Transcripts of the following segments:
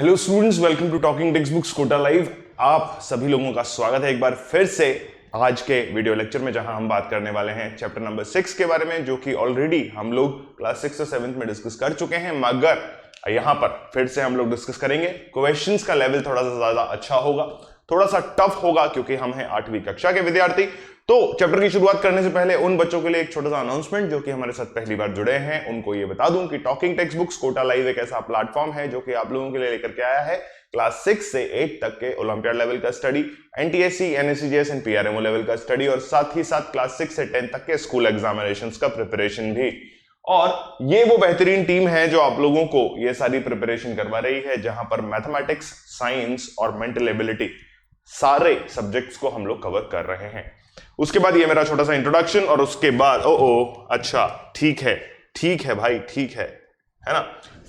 Hello students, welcome to talking text books Kota live. आप सभी लोगों का स्वागत है एक बार फिर से आज के वीडियो लेक्चर में, जहां हम बात करने वाले हैं चैप्टर नंबर 6 के बारे में, जो कि ऑलरेडी हम लोग क्लास 6 और 7 में डिस्कस कर चुके हैं, मगर यहां पर फिर से हम लोग डिस्कस करेंगे। क्वेश्चंस का लेवल थोड़ा सा ज्यादा अच्छा होगा, थोड़ा सा टफ होगा, क्योंकि हम हैं 8वीं कक्षा के विद्यार्थी। तो चैप्टर की शुरुआत करने से पहले उन बच्चों के लिए एक छोटा सा अनाउंसमेंट, जो कि हमारे साथ पहली बार जुड़े हैं, उनको ये बता दूं कि talking text books Kota live एक ऐसा प्लेटफॉर्म है जो कि आप लोगों के लिए लेकर के आया है क्लास 6 से 8 तक के ओलंपियाड लेवल का स्टडी, एनटीएससी, एनएससीजीएस एंड पीआरएमओ लेवल का स्टडी, और साथ ही साथ क्लास 6 से 10 तक के स्कूल एग्जामिनेशंस का प्रिपरेशन भी। और ये वो बेहतरीन टीम है जो आप लोगों को ये सारी प्रिपरेशन करवा रही है, जहां पर मैथमेटिक्स, साइंस और मेंटल एबिलिटी सारे सब्जेक्ट्स को हम लोग कवर कर रहे हैं। उसके बाद ये मेरा छोटा सा इंट्रोडक्शन, और उसके बाद अच्छा, ठीक है भाई, ठीक है ना।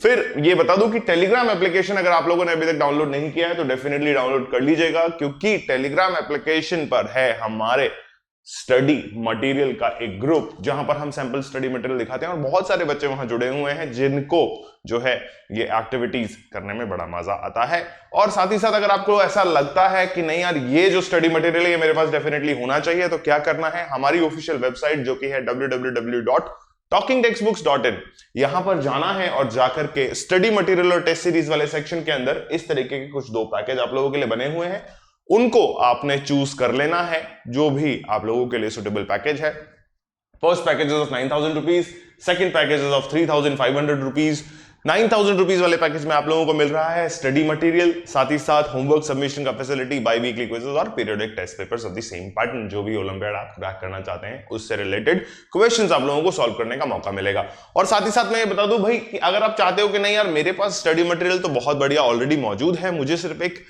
फिर ये बता दूं कि टेलीग्राम एप्लीकेशन अगर आप लोगों ने अभी तक डाउनलोड नहीं किया है तो डेफिनेटली डाउनलोड कर लीजिएगा, क्योंकि टेलीग्राम एप्लीकेशन पर है हमारे स्टडी मटेरियल का एक ग्रुप, जहां पर हम सैंपल स्टडी मटेरियल दिखाते हैं, और बहुत सारे बच्चे वहां जुड़े हुए हैं जिनको जो है ये एक्टिविटीज करने में बड़ा मजा आता है। और साथ ही साथ अगर आपको ऐसा लगता है कि नहीं यार, ये जो स्टडी मटेरियल है ये मेरे पास डेफिनेटली होना चाहिए, तो क्या करना है, हमारी ऑफिशियल वेबसाइट जो कि है www.talkingtextbooks.in, यहां पर जाना है और जाकर के स्टडी मटेरियल और टेस्ट सीरीज वाले सेक्शन के अंदर इस तरीके के कुछ 2 पैकेज आप लोगों के लिए बने हुए हैं, उनको आपने चूज कर लेना है, जो भी आप लोगों के लिए सुटेबल पैकेज है। First package of 9,000 rupees, second package of 3,500 rupees. 9,000 rupees वाले पैकेज में आप लोगों को मिल रहा है स्टडी मटेरियल, साथ ही साथ होमवर्क सबमिशन का फैसिलिटी, बाई वीकली क्विज़ेस और periodic test papers of the same pattern. जो भी ओलंपियाड आप क्रैक करना चाहते हैं उससे रिलेटेड क्वेश्चंस आप लोगों को सॉल्व करने का मौका मिलेगा। और साथ ही साथ मैं ये बता दूं भाई कि अगर आप चाहते हो कि नहीं यार, मेरे पास स्टडी मटेरियल तो बहुत बढ़िया ऑलरेडी मौजूद है, मुझे सिर्फ एक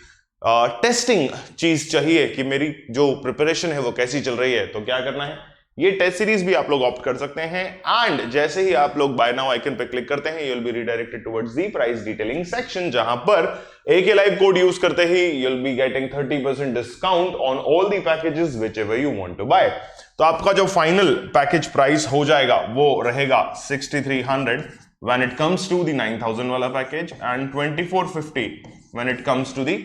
टेस्टिंग चीज चाहिए कि मेरी जो प्रिपरेशन है वो कैसी चल रही है, तो क्या करना है, ये टेस्ट सीरीज भी आप लोग ऑप्ट कर सकते हैं। एंड जैसे ही आप लोग बाय नाउ आइकन पे क्लिक करते हैं, you will be redirected towards the price detailing section, जहां पर AK लाइव कोड यूज करते ही you will be getting 30% discount on all the packages whichever you want to buy. तो आपका जो फाइनल पैकेज प्राइस हो जाएगा वो रहेगा 6,300 when it comes to the 9,000 वाला package, and 2,450 when it comes to the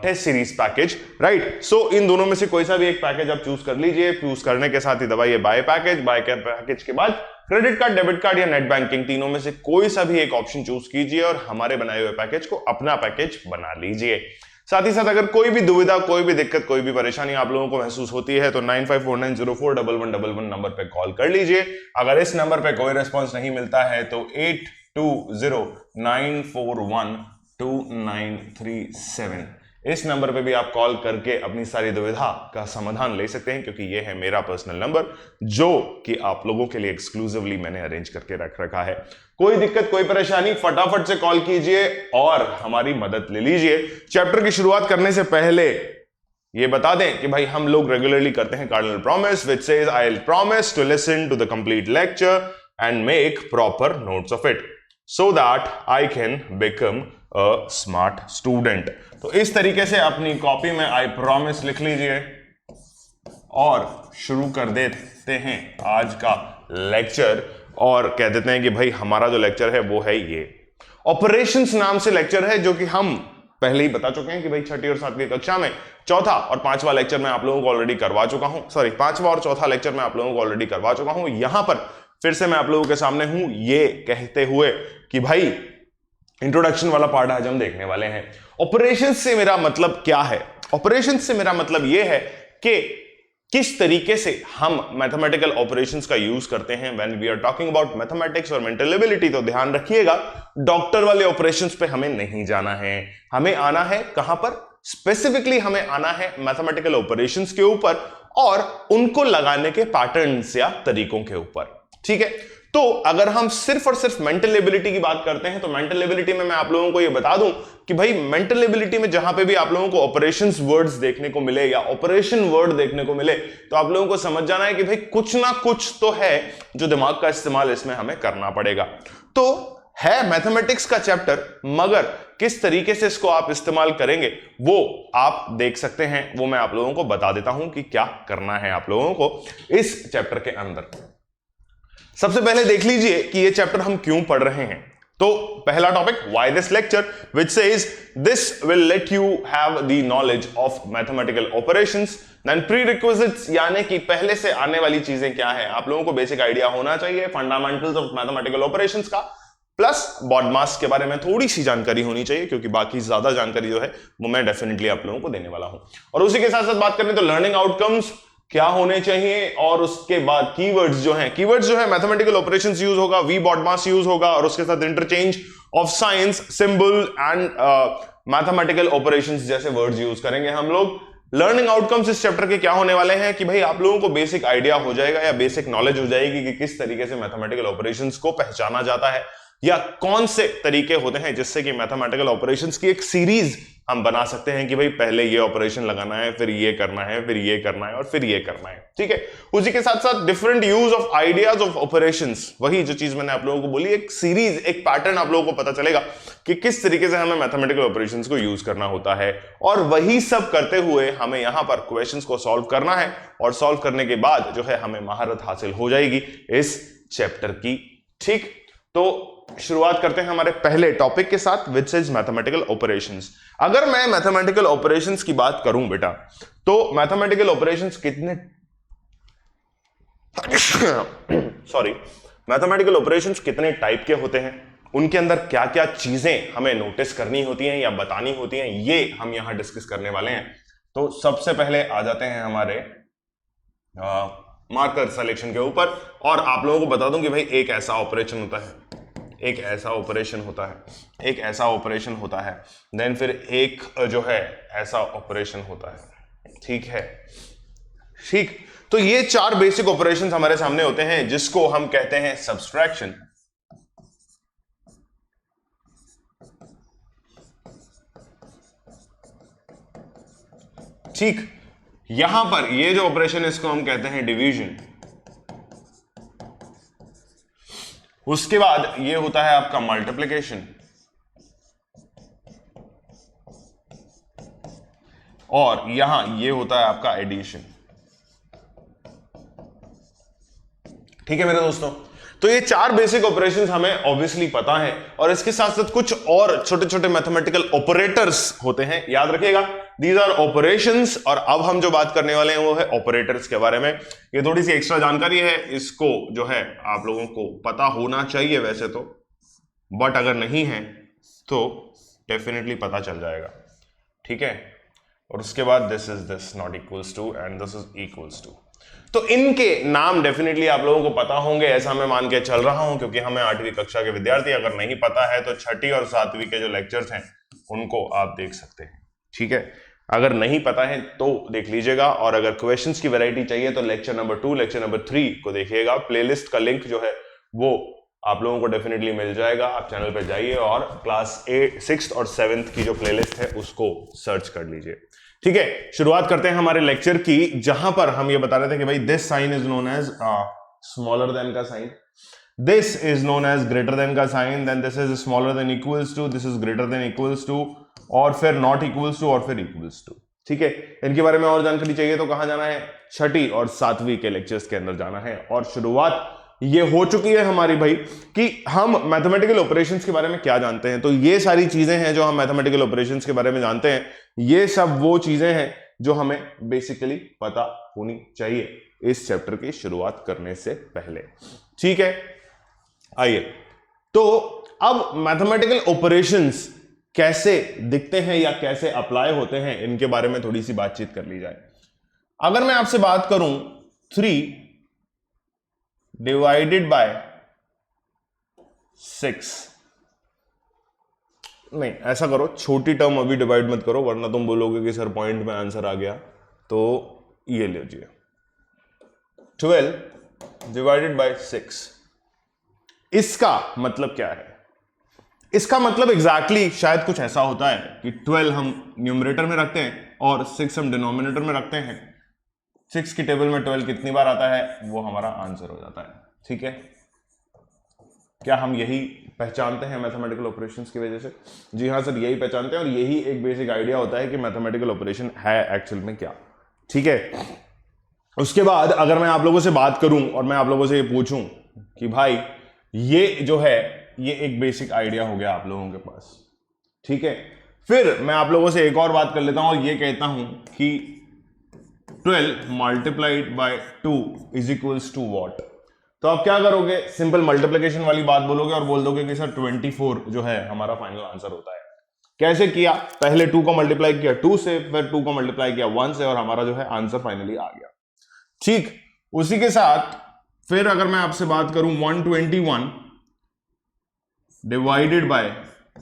test series package, right. So इन दोनों में से कोई सा भी एक पैकेज आप चूज कर लीजिए। चूज करने के साथ ही दबाइए बाय पैकेज। बाय पैकेज के बाद क्रेडिट कार्ड, डेबिट कार्ड या नेट बैंकिंग, तीनों में से कोई सा भी एक ऑप्शन चूज कीजिए और हमारे बनाए हुए पैकेज को अपना पैकेज बना लीजिए। साथ ही साथ अगर कोई भी दुविधा, कोई भी दिक्कत, कोई भी परेशानी आप लोगों को महसूस होती है तो 9549041111 नंबर पे कॉल कर लीजिए। अगर इस नंबर पे कोई रेस्पॉन्स नहीं मिलता है तो 8209412937 इस नंबर पे भी आप कॉल करके अपनी सारी दुविधा का समाधान ले सकते हैं, क्योंकि ये है मेरा पर्सनल नंबर जो कि आप लोगों के लिए एक्सक्लूसिवली मैंने अरेंज करके रख रखा है। कोई दिक्कत, कोई परेशानी, फटाफट से कॉल कीजिए और हमारी मदद ले लीजिए। चैप्टर की शुरुआत करने से पहले ये बता दें कि भाई हम लोग रेगुलरली करते हैं cardinal promise, which says I will promise to listen to the complete lecture and make proper notes of it so that I can become a smart student. तो इस तरीके से अपनी कॉपी में आई प्रॉमिस लिख लीजिए और शुरू कर देते हैं आज का लेक्चर, और कह देते हैं कि भाई हमारा जो लेक्चर है वो है ये ऑपरेशंस नाम से लेक्चर है, जो कि हम पहले ही बता चुके हैं कि भाई 6ठी और 7वीं कक्षा में चौथा और 5वां लेक्चर मैं आप लोगों को ऑलरेडी करवा चुका हूं। सॉरी, 5वां और चौथा लेक्चर मैं आप लोगों को ऑलरेडी करवा चुका हूं। यहां पर फिर से मैं आप लोगों के सामने हूं ये कहते हुए कि भाई इंट्रोडक्शन वाला पार्ट आज हम देखने वाले हैं। ऑपरेशंस से मेरा मतलब क्या है? ऑपरेशंस से मेरा मतलब यह है कि किस तरीके से हम मैथमेटिकल ऑपरेशंस का यूज करते हैं when we are talking about mathematics और मेंटल एबिलिटी। तो ध्यान रखिएगा, डॉक्टर वाले ऑपरेशंस पे हमें नहीं जाना है, हमें आना है कहां पर? स्पेसिफिकली हमें आना है मैथमेटिकल ऑपरेशंस के ऊपर और उनको लगाने के पैटर्न्स या तरीकों के ऊपर, ठीक है। तो अगर हम सिर्फ और सिर्फ मेंटल एबिलिटी की बात करते हैं तो मेंटल एबिलिटी में मैं आप लोगों को यह बता दूं कि भाई मेंटल एबिलिटी में जहां पे भी आप लोगों को ऑपरेशंस वर्ड्स देखने को मिले या ऑपरेशन वर्ड देखने को मिले, तो आप लोगों को समझ जाना है कि भाई कुछ ना कुछ तो है जो दिमाग का इस्तेमाल इसमें हमें करना पड़ेगा। तो है मैथमेटिक्स का चैप्टर, मगर किस तरीके से इसको आप इस्तेमाल करेंगे वो आप देख सकते हैं। वो मैं आप लोगों को बता देता हूं कि क्या करना है आप लोगों को इस चैप्टर के अंदर। सबसे पहले देख लीजिए कि ये चैप्टर हम क्यों पढ़ रहे हैं। तो पहला topic, why this lecture, which says this will let you have the knowledge of mathematical operations. Then prerequisites, यानी कि पहले से आने वाली चीजें क्या है, आप लोगों को बेसिक आइडिया होना चाहिए फंडामेंटल्स ऑफ मैथमेटिकल ऑपरेशंस का, प्लस BODMAS के बारे में थोड़ी सी जानकारी होनी चाहिए, क्योंकि बाकी ज्यादा जानकारी जो है वो मैं डेफिनेटली आप लोगों को देने वाला हूं। और उसी के साथ साथ बात करें तो लर्निंग आउटकम्स क्या होने चाहिए, और उसके बाद कीवर्ड्स जो है मैथमेटिकल ऑपरेशंस यूज होगा, VBODMAS यूज होगा, और उसके साथ interchange of science, symbol and mathematical operations जैसे वर्ड्स यूज करेंगे हम लोग। लर्निंग आउटकम्स इस चैप्टर के क्या होने वाले हैं कि भाई आप लोगों को बेसिक आइडिया हो जाएगा या बेसिक नॉलेज हो जाएगी कि किस तरीके से मैथमेटिकल ऑपरेशंस को पहचाना जाता है, या कौन से तरीके होते हैं जिससे कि मैथमेटिकल ऑपरेशंस की एक सीरीज हम बना सकते हैं कि भाई पहले ये ऑपरेशन लगाना है, फिर ये करना है, फिर ये करना है, और फिर ये करना है। ठीक है, उसी के साथ साथ different use of ideas of operations, वही जो चीज मैंने आप लोगों को बोली, एक सीरीज, एक पैटर्न आप लोगों को पता चलेगा कि किस तरीके से हमें मैथमेटिकल ऑपरेशंस को यूज करना होता है। और वही सब करते हुए हमें यहां पर क्वेश्चंस को सॉल्व करना है, और सॉल्व करने के बाद जो है हमें महारत हासिल हो जाएगी इस चैप्टर की। ठीक, तो शुरुआत करते हैं हमारे पहले टॉपिक के साथ, विच इज मैथमेटिकल ऑपरेशंस। अगर मैं मैथमेटिकल ऑपरेशंस की बात करूं बेटा, तो मैथमेटिकल ऑपरेशंस कितने मैथमेटिकल ऑपरेशंस कितने टाइप के होते हैं, उनके अंदर क्या क्या चीजें हमें नोटिस करनी होती हैं या बतानी होती हैं, ये हम यहां डिस्कस करने वाले हैं। तो सबसे पहले आ जाते हैं हमारे मार्कर सिलेक्शन के ऊपर, और आप लोगों को बता दूं कि भाई एक ऐसा ऑपरेशन होता है, एक ऐसा ऑपरेशन होता है, एक ऐसा ऑपरेशन होता है, देन फिर एक जो है ऐसा ऑपरेशन होता है। ठीक है, ठीक, तो ये चार बेसिक ऑपरेशंस हमारे सामने होते हैं जिसको हम कहते हैं सब्सट्रैक्शन, ठीक। यहां पर ये जो ऑपरेशन है इसको हम कहते हैं डिवीजन। उसके बाद ये होता है आपका मल्टीप्लिकेशन, और यहां ये होता है आपका एडिशन। ठीक है मेरे दोस्तों, तो ये चार बेसिक ऑपरेशंस हमें ऑब्वियसली पता है, और इसके साथ साथ कुछ और छोटे छोटे मैथमेटिकल ऑपरेटर्स होते हैं, याद रखिएगा, दीज आर ऑपरेशंस। और अब हम जो बात करने वाले हैं वो है ऑपरेटर्स के बारे में। ये थोड़ी सी एक्स्ट्रा जानकारी है, इसको जो है आप लोगों को पता होना चाहिए वैसे तो, बट अगर नहीं है तो डेफिनेटली पता चल जाएगा। ठीक है, और उसके बाद this is this not equals to and this is equals to, तो इनके नाम डेफिनेटली आप लोगों को पता होंगे, ऐसा मैं मान के चल रहा हूं, क्योंकि हमें 8वीं कक्षा के विद्यार्थी, अगर नहीं पता है तो 6ठी और 7वीं के जो लेक्चर्स हैं उनको आप देख सकते हैं। ठीक है, अगर नहीं पता है तो देख लीजिएगा, और अगर क्वेश्चंस की वैरायटी चाहिए तो लेक्चर नंबर 2, लेक्चर नंबर 3 को देखिएगा। प्लेलिस्ट का लिंक जो है वो आप लोगों को डेफिनेटली मिल जाएगा, आप चैनल पे जाइए और क्लास 6th और 7th की जो प्लेलिस्ट है उसको सर्च कर लीजिए। ठीक है, शुरुआत करते हैं हमारे लेक्चर की, जहां पर हम ये बता रहे थे कि भाई this sign is known as smaller than का sign, this is known as greater than का sign, then this is smaller than equals to, this is greater than equals to, और फिर नॉट इक्वल्स टू, और फिर equals to. ठीक है, इनके बारे में और जानकारी चाहिए तो कहां जाना है, 6ठी और 7वीं के लेक्चर्स के अंदर जाना है। और शुरुआत ये हो चुकी है हमारी भाई कि हम मैथमेटिकल ऑपरेशंस के बारे में क्या जानते हैं। तो ये सारी चीजें हैं जो हम मैथमेटिकल ऑपरेशंस के बारे में जानते हैं, ये सब वो चीजें हैं जो हमें बेसिकली पता होनी चाहिए इस चैप्टर की शुरुआत करने से पहले। ठीक है, आइए, तो अब मैथमेटिकल ऑपरेशंस कैसे दिखते हैं या कैसे अप्लाई होते हैं, इनके बारे में थोड़ी सी बातचीत कर ली जाए। अगर मैं आपसे बात करूं 3 डिवाइडेड बाय 6, नहीं ऐसा करो, छोटी टर्म अभी डिवाइड मत करो वरना तुम बोलोगे कि सर पॉइंट में आंसर आ गया। तो ये लीजिए 12 डिवाइडेड बाय 6, इसका मतलब क्या है? इसका मतलब एग्जैक्टली शायद कुछ ऐसा होता है कि 12 हम न्यूमरेटर में रखते हैं और 6 हम डिनोमिनेटर में रखते हैं। 6 की टेबल में 12 कितनी बार आता है वो हमारा आंसर हो जाता है। ठीक है, क्या हम यही पहचानते हैं मैथमेटिकल ऑपरेशंस की वजह से? जी हाँ सर, यही पहचानते हैं, और यही एक बेसिक आइडिया होता है कि मैथमेटिकल ऑपरेशन है एक्चुअल में क्या। ठीक है, उसके बाद अगर मैं आप लोगों से बात करूं और मैं आप लोगों से ये पूछूं कि भाई ये जो है ये एक बेसिक आइडिया हो गया आप लोगों के पास, ठीक है। फिर मैं आप लोगों से एक और बात कर लेता हूं और ये कहता हूं कि 12 multiplied by 2 is equals to what. तो आप क्या करोगे, सिंपल मल्टीप्लिकेशन वाली बात बोलोगे और बोल दोगे कि सर 24 जो है हमारा फाइनल आंसर होता है। कैसे किया, पहले 2 को मल्टीप्लाई किया 2 से, फिर 2 को मल्टीप्लाई किया 1 से और हमारा जो है आंसर फाइनली आ गया। ठीक, उसी के साथ फिर अगर मैं आपसे बात करूं 121 डिवाइडेड बाय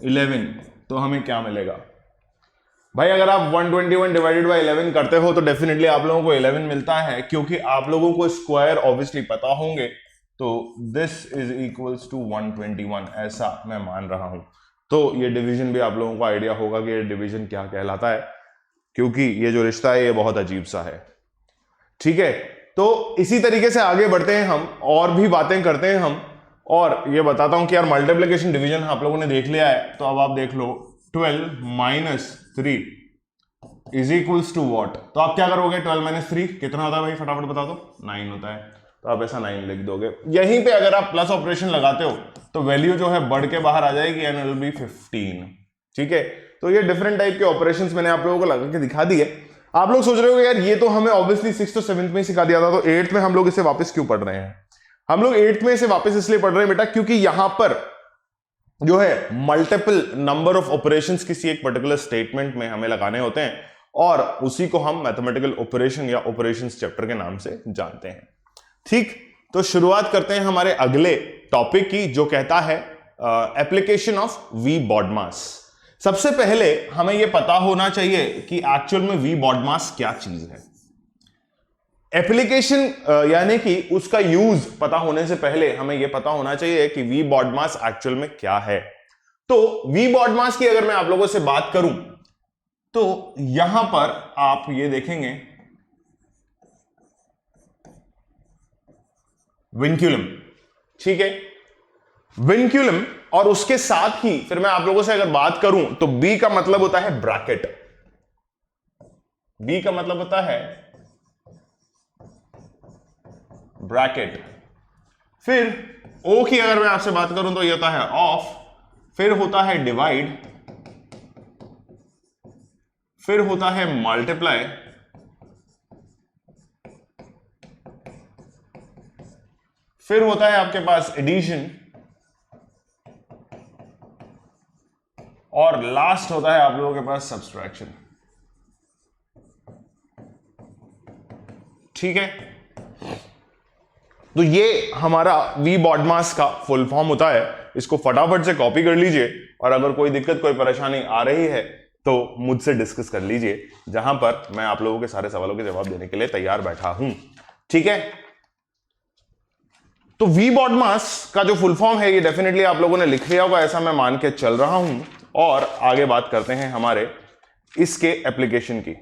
11 तो हमें क्या मिलेगा। भाई अगर आप 121 डिवाइडेड बाय 11 करते हो तो डेफिनेटली आप लोगों को 11 मिलता है, क्योंकि आप लोगों को स्क्वायर ऑब्वियसली पता होंगे। तो दिस इज इक्वल्स टू 121, ऐसा मैं मान रहा हूं। तो ये डिवीजन भी आप लोगों को आइडिया होगा कि ये डिवीजन क्या कहलाता है, क्योंकि ये जो रिश्ता है ये बहुत अजीब सा है, ठीक है। तो इसी तरीके से आगे बढ़ते हैं हम और भी बातें करते हैं हम, और ये बताता हूं कि यार मल्टीप्लिकेशन डिवीजन आप लोगों ने देख लिया है, तो अब आप देख लो 12 minus 3 is equals to what. तो आप क्या करोगे, 12 माइनस 3 कितना होता है भाई, फटाफट बता दो। 9 होता है, तो आप ऐसा 9 लिख दोगे। यहीं पे अगर आप प्लस ऑपरेशन लगाते हो तो वैल्यू जो है बढ़ के बाहर आ जाएगी एंड विल बी 15, ठीक है। तो ये डिफरेंट टाइप के ऑपरेशंस मैंने आप लोगों को लगा के दिखा दिए। आप लोग सोच रहे हो यार ये तो हमें ऑब्वियसली 6th और 7th में सिखा दिया था, तो 8th में हम लोग इसे वापस क्यों पढ़ रहे हैं। हम लोग 8th में इसे वापस इसलिए पढ़ रहे हैं बेटा, क्योंकि यहां पर जो है मल्टीपल नंबर ऑफ ऑपरेशंस किसी एक पर्टिकुलर स्टेटमेंट में हमें लगाने होते हैं, और उसी को हम मैथमेटिकल ऑपरेशन या ऑपरेशंस चैप्टर के नाम से जानते हैं, ठीक। तो शुरुआत करते हैं हमारे अगले टॉपिक की, जो कहता है एप्लीकेशन ऑफ वी बॉडमास। सबसे पहले हमें यह पता होना चाहिए कि एक्चुअल में वी बॉडमास क्या चीज है। एप्लीकेशन यानी कि उसका यूज पता होने से पहले हमें यह पता होना चाहिए कि वी बॉडमास एक्चुअल में क्या है। तो वी बॉडमास की अगर मैं आप लोगों से बात करूं तो यहां पर आप ये देखेंगे विनक्यूलम, ठीक है, विनक्यूलम। और उसके साथ ही फिर मैं आप लोगों से अगर बात करूं तो बी का मतलब होता है ब्रैकेट, बी का मतलब होता है ब्रैकेट। फिर ओ की अगर मैं आपसे बात करूं तो ये होता है ऑफ, फिर होता है डिवाइड, फिर होता है मल्टीप्लाई, फिर होता है आपके पास एडिशन, और लास्ट होता है आप लोगों के पास सब्सट्रैक्शन, ठीक है। तो ये हमारा वी बॉडमास का फुल फॉर्म होता है। इसको फटाफट से कॉपी कर लीजिए, और अगर कोई दिक्कत कोई परेशानी आ रही है तो मुझसे डिस्कस कर लीजिए, जहां पर मैं आप लोगों के सारे सवालों के जवाब देने के लिए तैयार बैठा हूं, ठीक है। तो वी बॉडमास का जो फुल फॉर्म है ये डेफिनेटली आप लोगों ने लिख लिया होगा, ऐसा मैं मान के चल रहा हूं। और आगे बात करते हैं हमारे इसके एप्लीकेशन की।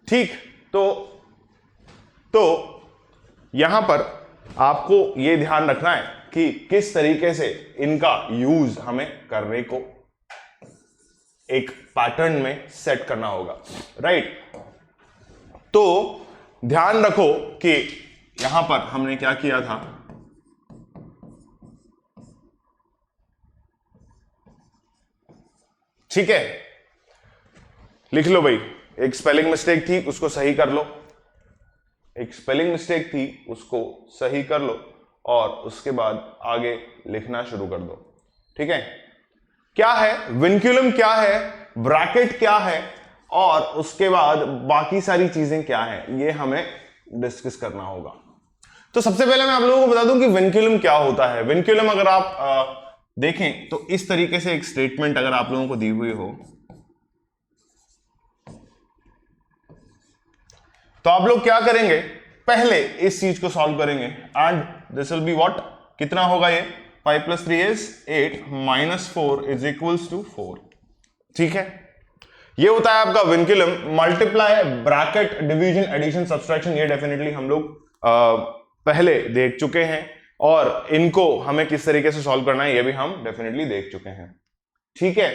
ठीक, तो यहां पर आपको यह ध्यान रखना है कि किस तरीके से इनका यूज हमें करने को एक पैटर्न में सेट करना होगा, राइट। तो ध्यान रखो कि यहां पर हमने क्या किया था, ठीक है। लिख लो भाई, एक स्पेलिंग मिस्टेक थी उसको सही कर लो, एक स्पेलिंग मिस्टेक थी उसको सही कर लो, और उसके बाद आगे लिखना शुरू कर दो, ठीक है। क्या है विनक्यूलम, क्या है ब्रैकेट, क्या है, और उसके बाद बाकी सारी चीजें क्या है, ये हमें डिस्कस करना होगा। तो सबसे पहले मैं आप लोगों को बता दूं कि विनक्यूलम क्या होता है। विनक्यूलम अगर आप देखें तो इस तरीके से एक स्टेटमेंट अगर आप लोगों को दी हुई हो तो आप लोग क्या करेंगे, पहले इस चीज को सॉल्व करेंगे, and this will be what, कितना होगा ये, 5 + 3 is 8 - 4 इज इक्वल्स टू 4, ठीक है। ये होता है आपका vinculum. Multiply, bracket, division, addition, subtraction, ये डेफिनेटली हम लोग पहले देख चुके हैं, और इनको हमें किस तरीके से सॉल्व करना है ये भी हम डेफिनेटली देख चुके हैं, ठीक है।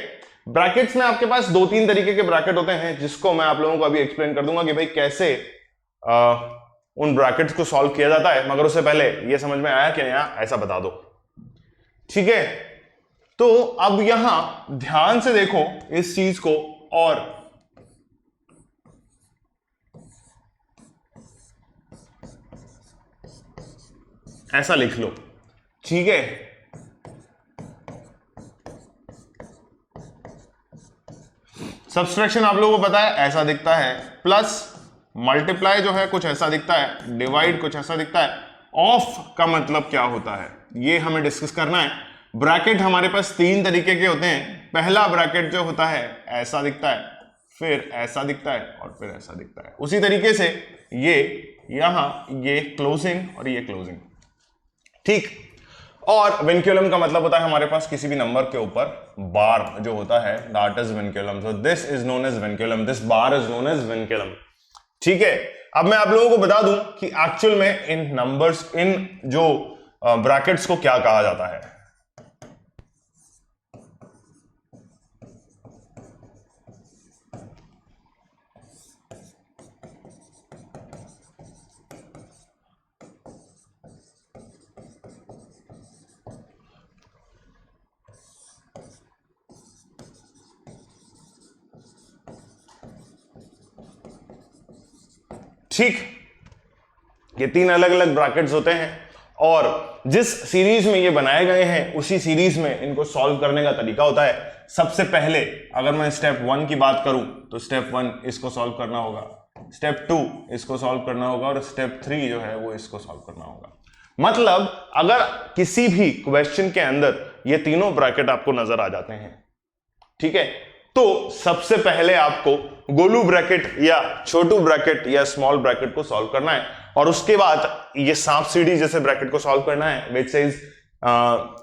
ब्रैकेट्स में आपके पास 2-3 तरीके के ब्रैकेट होते हैं, जिसको मैं आप लोगों को अभी एक्सप्लेन कर दूंगा कि भाई कैसे उन ब्रैकेट्स को सॉल्व किया जाता है। मगर उससे पहले ये समझ में आया कि नहीं, ऐसा बता दो, ठीक है। तो अब यहां ध्यान से देखो इस चीज को और ऐसा लिख लो, ठीक है। सब्सट्रैक्शन आप लोगों को पता है ऐसा दिखता है, प्लस मल्टीप्लाई जो है कुछ ऐसा दिखता है, डिवाइड कुछ ऐसा दिखता है। ऑफ का मतलब क्या होता है ये हमें डिस्कस करना है। ब्रैकेट हमारे पास 3 तरीके के होते हैं। पहला ब्रैकेट जो होता है ऐसा दिखता है, फिर ऐसा दिखता है और फिर ऐसा दिखता है। उसी तरीके से ये यहां ये क्लोजिंग और ये क्लोजिंग, ठीक। और विनक्यूलम का मतलब होता है हमारे पास किसी भी नंबर के ऊपर बार जो होता है, that is vinculum. So this is known as vinculum, this bar is known as vinculum, ठीक है। अब मैं आप लोगों को बता दूं कि एक्चुअल में इन नंबर्स, इन जो ब्रैकेट्स को क्या कहा जाता है। ठीक, ये 3 अलग अलग ब्रैकेट्स होते हैं और जिस सीरीज में ये बनाए गए हैं उसी सीरीज में इनको सॉल्व करने का तरीका होता है। सबसे पहले अगर मैं स्टेप 1 की बात करूं तो स्टेप 1 इसको सॉल्व करना होगा, स्टेप 2 इसको सॉल्व करना होगा और स्टेप 3 जो है वो इसको सॉल्व करना होगा। मतलब अगर किसी भी क्वेश्चन के अंदर ये तीनों ब्रैकेट आपको नजर आ जाते हैं, ठीक है, तो सबसे पहले आपको गोलू ब्रैकेट या छोटू ब्रैकेट या स्मॉल ब्रैकेट को सॉल्व करना है और उसके बाद ये सांप सीढ़ी जैसे ब्रैकेट को सॉल्व करना है, विच इज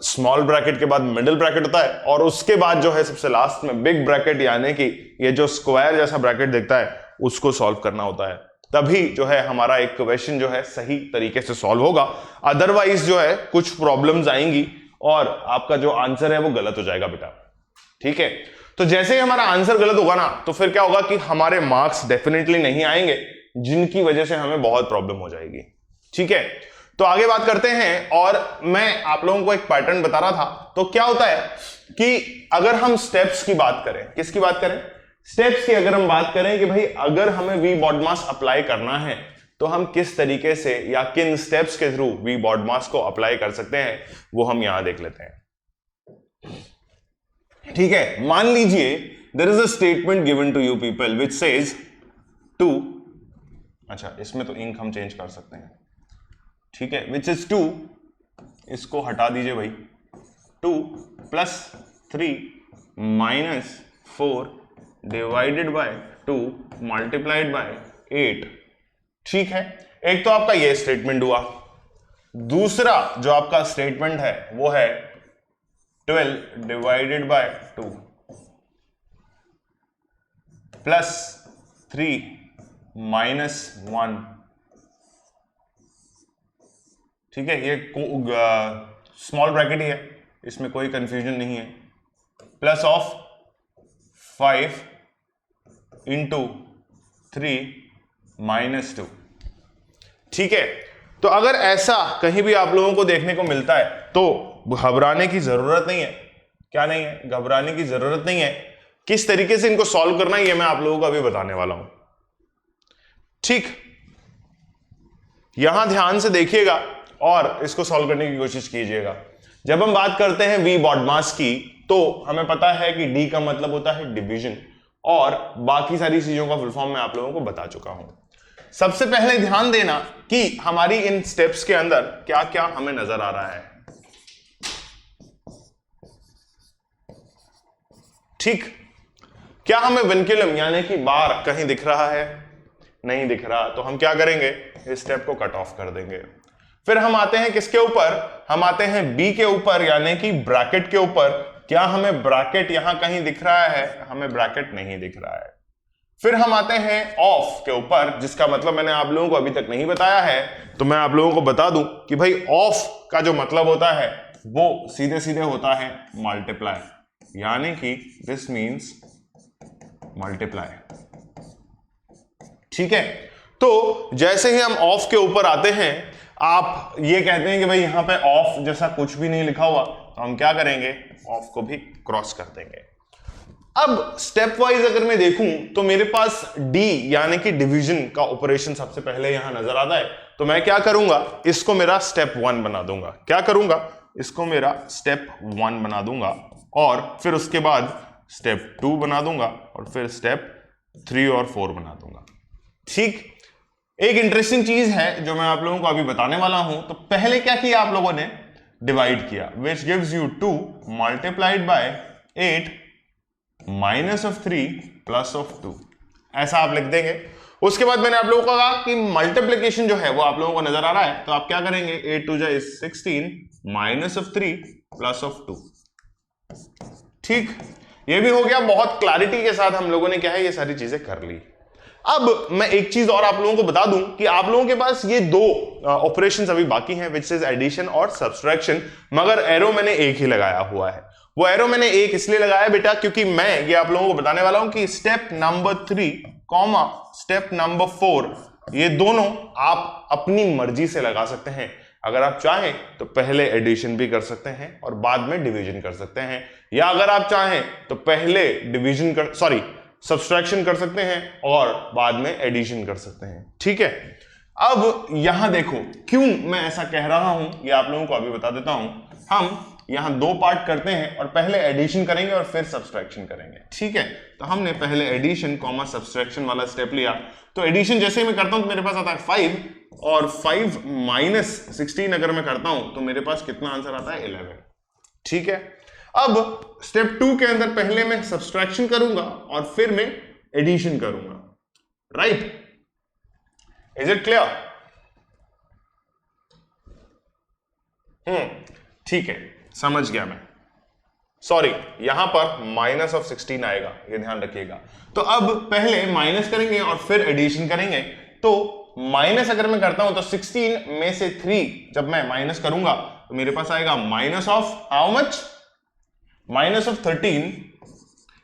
स्मॉल ब्रैकेट के बाद मिडिल ब्रैकेट होता है और उसके बाद जो है सबसे लास्ट में बिग ब्रैकेट, यानी कि ये जो स्क्वायर जैसा ब्रैकेट दिखता है उसको सॉल्व करना होता है। तभी जो है हमारा एक क्वेश्चन जो है सही तरीके से सॉल्व होगा। अदरवाइज जो है कुछ प्रॉब्लम्स आएंगी और आपका जो आंसर है वो गलत हो जाएगा बेटा, ठीक है। तो जैसे ही हमारा आंसर गलत होगा ना तो फिर क्या होगा कि हमारे मार्क्स डेफिनेटली नहीं आएंगे, जिनकी वजह से हमें बहुत प्रॉब्लम हो जाएगी, ठीक है। तो आगे बात करते हैं और मैं आप लोगों को एक पैटर्न बता रहा था। तो क्या होता है कि अगर हम स्टेप्स की बात करें, किसकी बात करें, स्टेप्स की अगर हम बात करें कि भाई अगर हमें वी बॉडमास अप्लाई करना है तो हम किस तरीके से या किन स्टेप्स के थ्रू वी बॉडमास को अप्लाई कर सकते हैं, वो हम यहां देख लेते हैं, ठीक है। मान लीजिए there is a statement given to you people which says 2, अच्छा इसमें तो इंक हम चेंज कर सकते हैं, ठीक है, विच इज 2, इसको हटा दीजिए भाई, 2 + 3 - 4 डिवाइडेड बाय 2 मल्टीप्लाइड बाय 8, ठीक है। एक तो आपका ये स्टेटमेंट हुआ। दूसरा जो आपका स्टेटमेंट है वो है 12 डिवाइडेड बाय 2 + 3 - 1, ठीक है। ये स्मॉल ब्रैकेट ही है, इसमें कोई कंफ्यूजन नहीं है, प्लस ऑफ 5 × 3 - 2, ठीक है। तो अगर ऐसा कहीं भी आप लोगों को देखने को मिलता है तो घबराने की जरूरत नहीं है। क्या नहीं है? घबराने की जरूरत नहीं है। किस तरीके से इनको सॉल्व करना है ये मैं आप लोगों को अभी बताने वाला हूं, ठीक। यहां ध्यान से देखिएगा और इसको सॉल्व करने की कोशिश कीजिएगा। जब हम बात करते हैं वी बॉडमास की तो हमें पता है कि डी का मतलब होता है डिवीजन और बाकी सारी चीजों का फुल फॉर्म मैं आप लोगों को बता चुका हूं। सबसे पहले ध्यान देना कि हमारी इन स्टेप्स के अंदर क्या क्या हमें नजर आ रहा है, ठीक। क्या हमें विनक्यूलम यानी कि बार कहीं दिख रहा है? नहीं दिख रहा, तो हम क्या करेंगे, इस स्टेप को कट ऑफ कर देंगे। फिर हम आते हैं किसके ऊपर, हम आते हैं बी के ऊपर यानी कि ब्रैकेट के ऊपर। क्या हमें ब्रैकेट यहां कहीं दिख रहा है? हमें ब्रैकेट नहीं दिख रहा है। फिर हम आते हैं ऑफ के ऊपर, जिसका मतलब मैंने आप लोगों को अभी तक नहीं बताया है, तो मैं आप लोगों को बता दूं कि भाई ऑफ का जो मतलब होता है वो सीधे सीधे होता है मल्टीप्लाई, यानी कि दिस मीन्स मल्टीप्लाई। ठीक है, तो जैसे ही हम ऑफ के ऊपर आते हैं, आप ये कहते हैं कि भाई यहां पे ऑफ जैसा कुछ भी नहीं लिखा हुआ, तो हम क्या करेंगे, ऑफ को भी क्रॉस कर देंगे। अब स्टेप वाइज अगर मैं देखूं तो मेरे पास डी यानी कि डिवीजन का ऑपरेशन सबसे पहले यहां नजर आता है, तो मैं क्या करूंगा, इसको मेरा स्टेप 1 बना दूंगा। क्या करूंगा, इसको मेरा स्टेप 1 बना दूंगा, और फिर उसके बाद स्टेप 2 बना दूंगा, और फिर स्टेप 3 और 4 बना दूंगा। ठीक, एक इंटरेस्टिंग चीज है जो मैं आप लोगों को अभी बताने वाला हूं। तो पहले क्या किया आप लोगों ने, डिवाइड किया, which gives you 2 multiplied by 8 minus of 3 plus of 2, ऐसा आप लिख देंगे। उसके बाद मैंने आप लोगों को कहा कि मल्टीप्लिकेशन जो है वो आप लोगों को नजर आ रहा है, तो आप क्या करेंगे, 8 2 is 16 minus of 3 plus of 2। ठीक, ये भी हो गया। बहुत क्लैरिटी के साथ हम लोगों ने क्या है ये सारी चीजें कर ली। अब मैं एक चीज और आप लोगों को बता दूं कि आप लोगों के पास ये दो ऑपरेशंस अभी बाकी हैं, विच इज एडिशन और सब्सट्रैक्शन, मगर एरो मैंने एक ही लगाया हुआ है। वो एरो मैंने एक इसलिए लगाया बेटा क्योंकि मैं ये आप लोगों को बताने वाला हूं कि step number 3 comma step number 4 ये दोनों आप अपनी मर्जी से लगा सकते हैं। अगर आप चाहें तो पहले एडिशन भी कर सकते हैं और बाद में डिवीजन कर सकते हैं, या अगर आप चाहें तो पहले डिवीजन कर सब्सट्रैक्शन कर सकते हैं और बाद में एडिशन कर सकते हैं। ठीक है, अब यहां देखो क्यों मैं ऐसा कह रहा हूं, ये आप लोगों को अभी बता देता हूं। हम यहां दो पार्ट करते हैं और पहले एडिशन करेंगे और फिर सब्सट्रैक्शन करेंगे। ठीक है, तो हमने पहले एडिशन कॉमा सब्सट्रैक्शन वाला स्टेप लिया। तो एडिशन जैसे ही मैं करता हूं तो मेरे पास आता है 5, और 5 माइनस 16 अगर मैं करता हूं तो मेरे पास कितना आंसर आता है, 11। ठीक है, अब स्टेप 2 के अंदर पहले मैं सब्सट्रैक्शन करूंगा और फिर मैं एडिशन करूंगा। Right, is it clear? ठीक है, समझ गया मैं। सॉरी, यहां पर माइनस ऑफ 16 आएगा, ये ध्यान रखिएगा। तो अब पहले माइनस करेंगे और फिर एडिशन करेंगे। तो माइनस अगर मैं करता हूं तो 16 में से 3 जब मैं माइनस करूंगा तो मेरे पास आएगा minus of how much, minus of 13,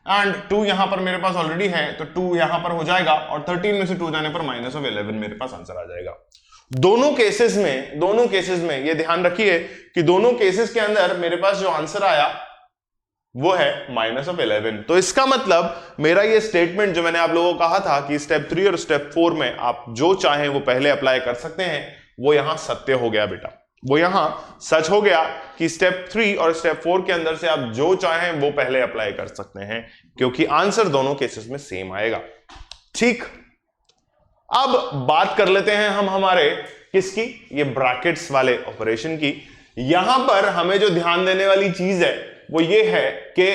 and 2 यहां पर मेरे पास ऑलरेडी है तो 2 यहां पर हो जाएगा, और 13 में से 2 जाने पर माइनस ऑफ 11 मेरे पास आंसर आ जाएगा। दोनों केसेस में ये ध्यान रखिए कि दोनों केसेस के अंदर मेरे पास जो आंसर आया वो है माइनस ऑफ 11। तो इसका मतलब मेरा ये स्टेटमेंट जो मैंने आप लोगों को कहा था कि स्टेप 3 और स्टेप 4 में आप जो चाहें वो पहले अप्लाई कर सकते हैं, वो यहां सत्य हो गया बेटा, वो यहां सच हो गया कि स्टेप 3 और स्टेप 4 के अंदर से आप जो चाहें वो पहले अप्लाई कर सकते हैं, क्योंकि आंसर दोनों केसेस में सेम आएगा। ठीक, अब बात कर लेते हैं हम हमारे किसकी, ये ब्रैकेट्स वाले ऑपरेशन की। यहां पर हमें जो ध्यान देने वाली चीज है वो ये है कि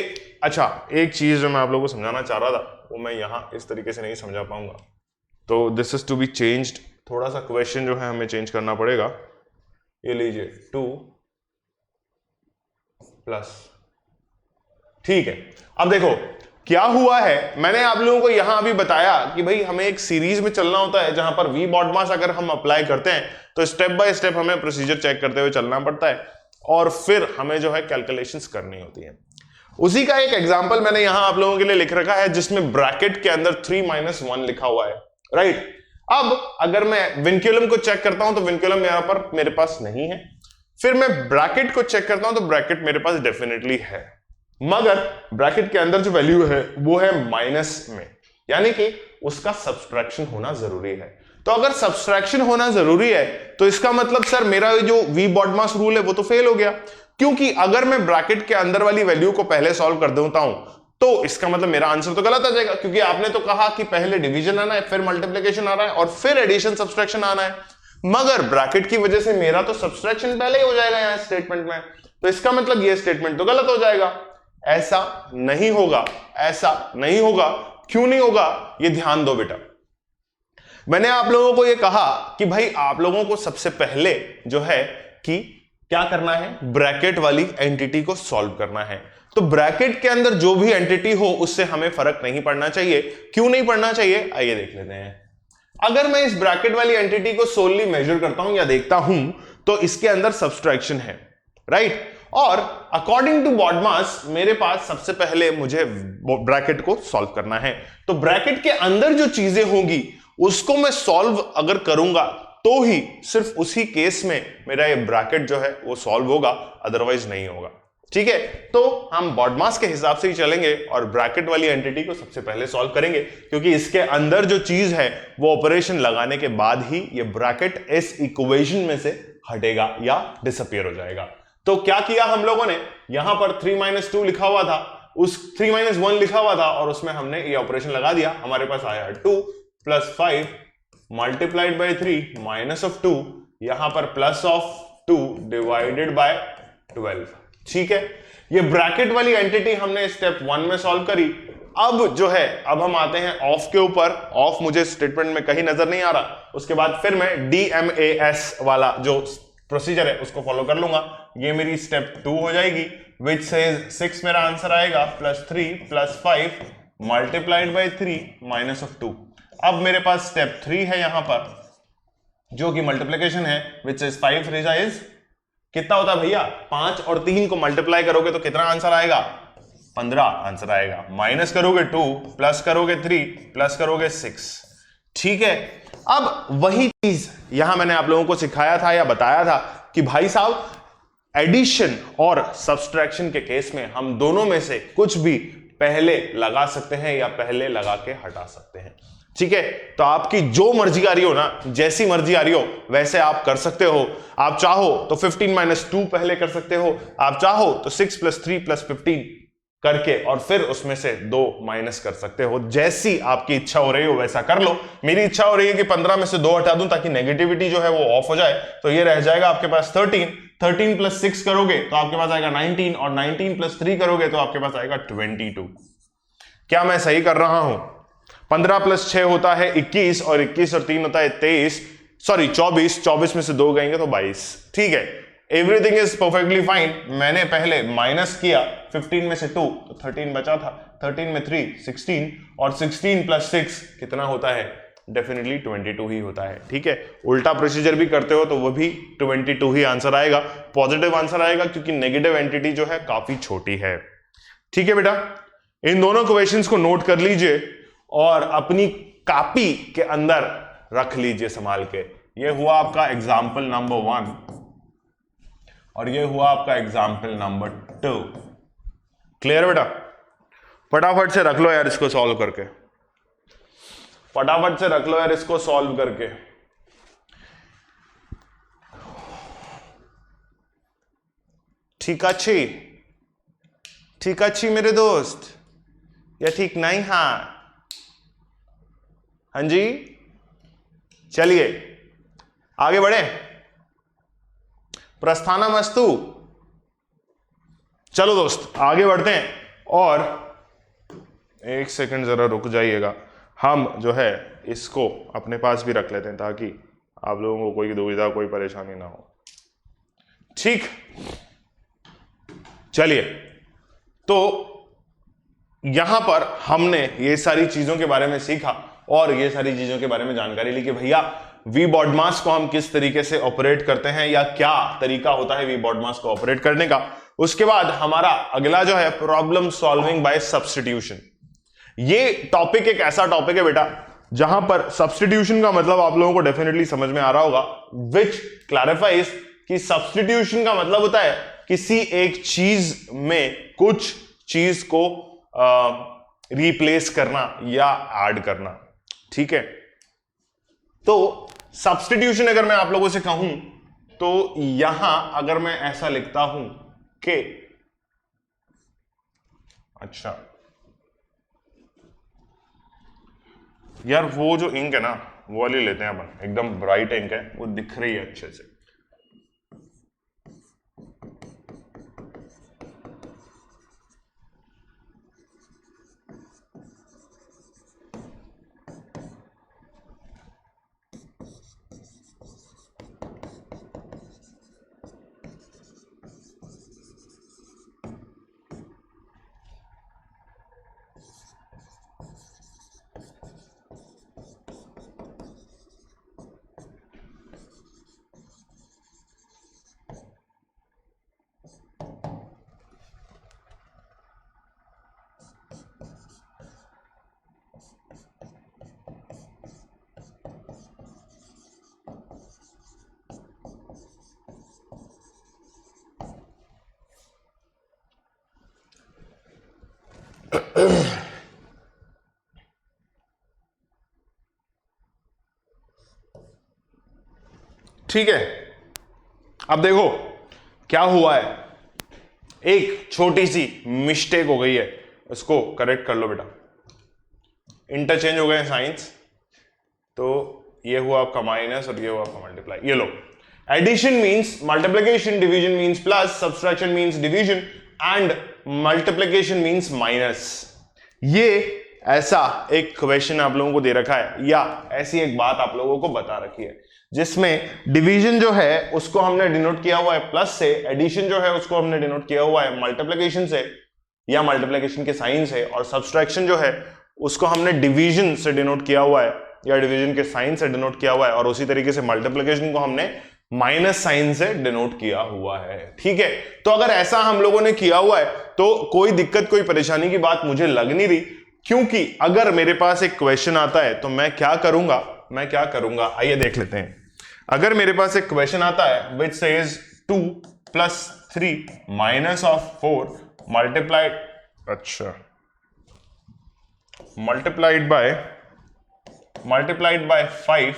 अच्छा, एक चीज जो मैं आप लोगों को समझाना चाह रहा था वो मैं यहां इस तरीके से नहीं समझा पाऊंगा, तो this is to be changed. थोड़ा सा क्वेश्चन जो है हमें चेंज करना पड़ेगा। ये लीजिए 2 प्लस, ठीक है। अब देखो क्या हुआ है, मैंने आप लोगों को यहां अभी बताया कि भाई हमें एक सीरीज में चलना होता है जहां पर वी बॉडमास अगर हम अप्लाई करते हैं तो स्टेप बाय स्टेप हमें प्रोसीजर चेक करते हुए चलना पड़ता है, और फिर हमें जो है कैलकुलेशंस करनी होती है। उसी का एक एग्जांपल मैंने यहां आप लोगों के लिए लिख रखा है जिसमें ब्रैकेट के अंदर 3 - 1 लिखा हुआ है। राइट, अब अगर मैं विनक्यूलम को चेक करता हूं तो विनक्यूलम यहां पर मेरे पास नहीं है, फिर मैं ब्रैकेट को चेक करता हूं तो ब्रैकेट मेरे पास डेफिनेटली है, मगर ब्रैकेट के अंदर जो वैल्यू है वो है माइनस में, यानी कि उसका सब्सट्रैक्शन होना जरूरी है। तो अगर सब्सट्रैक्शन होना जरूरी है तो इसका मतलब सर मेरा जो वी बॉडमास रूल है वो तो फेल हो गया, क्योंकि अगर मैं ब्रैकेट के अंदर वाली वैल्यू को पहले सॉल्व कर देता हूं तो इसका मतलब मेरा आंसर तो गलत आ जाएगा, क्योंकि आपने तो कहा कि पहले डिवीजन आना है, फिर मल्टीप्लिकेशन आना है और फिर एडिशन सब्सट्रैक्शन आना है, मगर ब्रैकेट की वजह से मेरा तो सब्सट्रैक्शन पहले ही हो जाएगा यहां स्टेटमेंट में, तो इसका मतलब ये स्टेटमेंट तो गलत हो जाएगा। ऐसा नहीं होगा, ऐसा नहीं होगा। क्यों नहीं होगा, ये ध्यान दो बेटा। मैंने आप लोगों को ये कहा कि भाई आप लोगों को सबसे पहले जो है कि क्या करना है, ब्रैकेट वाली एंटिटी को सॉल्व करना है। तो ब्रैकेट के अंदर जो भी एंटिटी हो उससे हमें फर्क नहीं पड़ना चाहिए। क्यों नहीं पड़ना चाहिए, आइए देख लेते हैं। अगर मैं इस ब्रैकेट वाली एंटिटी को सोलली मेजर करता हूं या देखता हूं तो इसके अंदर सब्सट्रैक्शन है, राइट, और अकॉर्डिंग टू बॉडमास मेरे पास सबसे पहले मुझे ब्रैकेट को सॉल्व करना है। तो ब्रैकेट के अंदर जो चीजें होंगी उसको मैं सॉल्व अगर करूंगा तो ही सिर्फ उसी केस में मेरा ये ब्रैकेट जो है वो सॉल्व होगा, अदरवाइज नहीं होगा। ठीक है, तो हम बॉडमास के हिसाब से ही चलेंगे और ब्रैकेट वाली एंटिटी को सबसे पहले सॉल्व करेंगे, क्योंकि इसके अंदर जो चीज है वो ऑपरेशन लगाने के बाद ही ये ब्रैकेट इस इक्वेशन में से हटेगा या डिसअपीयर हो जाएगा। तो क्या किया हम लोगों ने, यहां पर 3 - 2 लिखा हुआ था, उस 3 - 1 लिखा हुआ था और उसमें हमने ये ऑपरेशन लगा दिया। हमारे पास आया 2 + 5 मल्टीप्लाइड बाय 3 -2, यहां पर +2 डिवाइडेड बाय 12। ठीक है, ये ब्रैकेट वाली एंटिटी हमने स्टेप 1 में सॉल्व करी। अब जो है, अब हम आते हैं ऑफ के ऊपर। ऑफ मुझे स्टेटमेंट में कहीं नजर नहीं आ रहा, उसके बाद फिर मैं DMAS वाला जो प्रोसीजर है उसको फॉलो कर लूंगा। ये मेरी स्टेप 2 हो जाएगी, विच सेज 6 मेरा आंसर आएगा, +3 + 5 मल्टीप्लाइड बाय 3 -2। अब मेरे पास स्टेप 3 है यहां पर, जो कि मल्टीप्लीकेशन है, विच इज 5 3 इज कितना होता है भैया, 5 और 3 को मल्टीप्लाई करोगे तो कितना आंसर आएगा, 15 आंसर आएगा। माइनस करोगे 2, प्लस करोगे 3, प्लस करोगे 6। ठीक है, अब वही चीज यहां मैंने आप लोगों को सिखाया था या बताया था कि भाई साहब एडिशन और सब्सट्रैक्शन के केस में हम दोनों में से कुछ भी पहले लगा सकते हैं या पहले लगा के हटा सकते हैं। ठीक है, तो आपकी जो मर्जी आ रही हो ना, जैसी मर्जी आ रही हो वैसे आप कर सकते हो। आप चाहो तो 15 - 2 पहले कर सकते हो, आप चाहो तो 6 + 3 + 15 करके और फिर उसमें से 2 माइनस कर सकते हो। जैसी आपकी इच्छा हो रही हो वैसा कर लो। मेरी इच्छा हो रही है कि 15 में से 2 हटा दूं ताकि नेगेटिविटी जो है वो ऑफ हो जाए, तो ये रह जाएगा आपके पास 13 + 6 करोगे तो आपके पास आएगा 19, और 19 + 3 करोगे तो आपके पास आएगा 22। क्या मैं सही कर रहा हूं? 15 + 6 होता है 21, और 21 और 3 होता है 23, सॉरी 24, 24 में से 2 गएंगे तो 22। ठीक है, एवरीथिंग इज परफेक्टली फाइन। मैंने पहले माइनस किया 15 में से 2 तो 13 बचा था, 13 में 3 16, और 16 + 6 कितना होता है, डेफिनेटली 22 ही होता है। ठीक है, उल्टा प्रोसीजर भी करते हो तो वो भी 22 ही आंसर आएगा, पॉजिटिव आंसर आएगा, क्योंकि नेगेटिव एंटिटी जो है काफी छोटी है। ठीक है बेटा, इन दोनों क्वेश्चंस को नोट कर लीजिए और अपनी कॉपी के अंदर रख लीजिए संभाल के। ये हुआ आपका एग्जाम्पल नंबर 1 और ये हुआ आपका एग्जाम्पल नंबर 2। क्लियर बेटा? फटाफट से रख लो यार इसको सॉल्व करके, फटाफट से रख लो यार इसको सॉल्व करके। ठीक अच्छी, ठीक अच्छी मेरे दोस्त, या ठीक नहीं? हाँ जी, चलिए आगे बढ़े। प्रस्थानमस्तु। चलो दोस्त आगे बढ़ते हैं, और एक सेकंड जरा रुक जाइएगा। हम जो है इसको अपने पास भी रख लेते हैं ताकि आप लोगों को कोई दुविधा कोई परेशानी ना हो। ठीक, चलिए, तो यहां पर हमने ये सारी चीजों के बारे में सीखा और ये सारी चीजों के बारे में जानकारी ली कि भैया वी बॉडमास को हम किस तरीके से ऑपरेट करते हैं या क्या तरीका होता है वी बॉडमास को ऑपरेट करने का। उसके बाद हमारा अगला जो है प्रॉब्लम सॉल्विंग बाय सब्स्टिट्यूशन। ये टॉपिक एक ऐसा टॉपिक है बेटा जहां पर सब्स्टिट्यूशन का मतलब आप लोगों को डेफिनेटली समझ में आ रहा होगा, विच क्लैरिफाइज कि सब्स्टिट्यूशन का मतलब होता है किसी एक चीज में कुछ चीज को रिप्लेस करना या ऐड करना। ठीक है, तो सब्स्टिट्यूशन अगर मैं आप लोगों से कहूं तो यहां अगर मैं ऐसा लिखता हूं कि, अच्छा यार वो जो इंक है ना वो वाली लेते हैं अपन, एकदम ब्राइट इंक है, वो दिख रही है अच्छे से। ठीक है, अब देखो क्या हुआ है, एक छोटी सी मिस्टेक हो गई है, उसको करेक्ट कर लो बेटा। इंटरचेंज हो गए साइंस, तो ये हुआ आपका माइनस और ये हुआ आपका मल्टीप्लाई। ये लो, addition means multiplication, division means plus, subtraction means division and multiplication means minus. ये ऐसा एक क्वेश्चन आप लोगों को दे रखा है, या ऐसी एक बात आप लोगों को बता रखी है, जिसमें डिवीजन जो है उसको हमने डिनोट किया हुआ है प्लस से, एडिशन जो है उसको हमने डिनोट किया हुआ है मल्टीप्लिकेशन से या मल्टीप्लिकेशन के साइन से, और सब्सट्रैक्शन जो है उसको हमने डिवीजन से डिनोट किया हुआ है या डिवीजन के साइन से डिनोट किया हुआ है, और उसी तरीके से मल्टीप्लिकेशन को हमने माइनस साइन से डिनोट किया हुआ है। ठीक है, तो अगर ऐसा हम लोगों ने किया हुआ है तो कोई दिक्कत कोई परेशानी की बात मुझे लग नहीं रही, क्योंकि अगर मेरे पास एक क्वेश्चन आता है तो मैं क्या करूंगा, आइए देख लेते हैं। अगर मेरे पास एक क्वेश्चन आता है विच सेज 2 + 3 -4 मल्टीप्लाइड, अच्छा, मल्टीप्लाइड बाय 5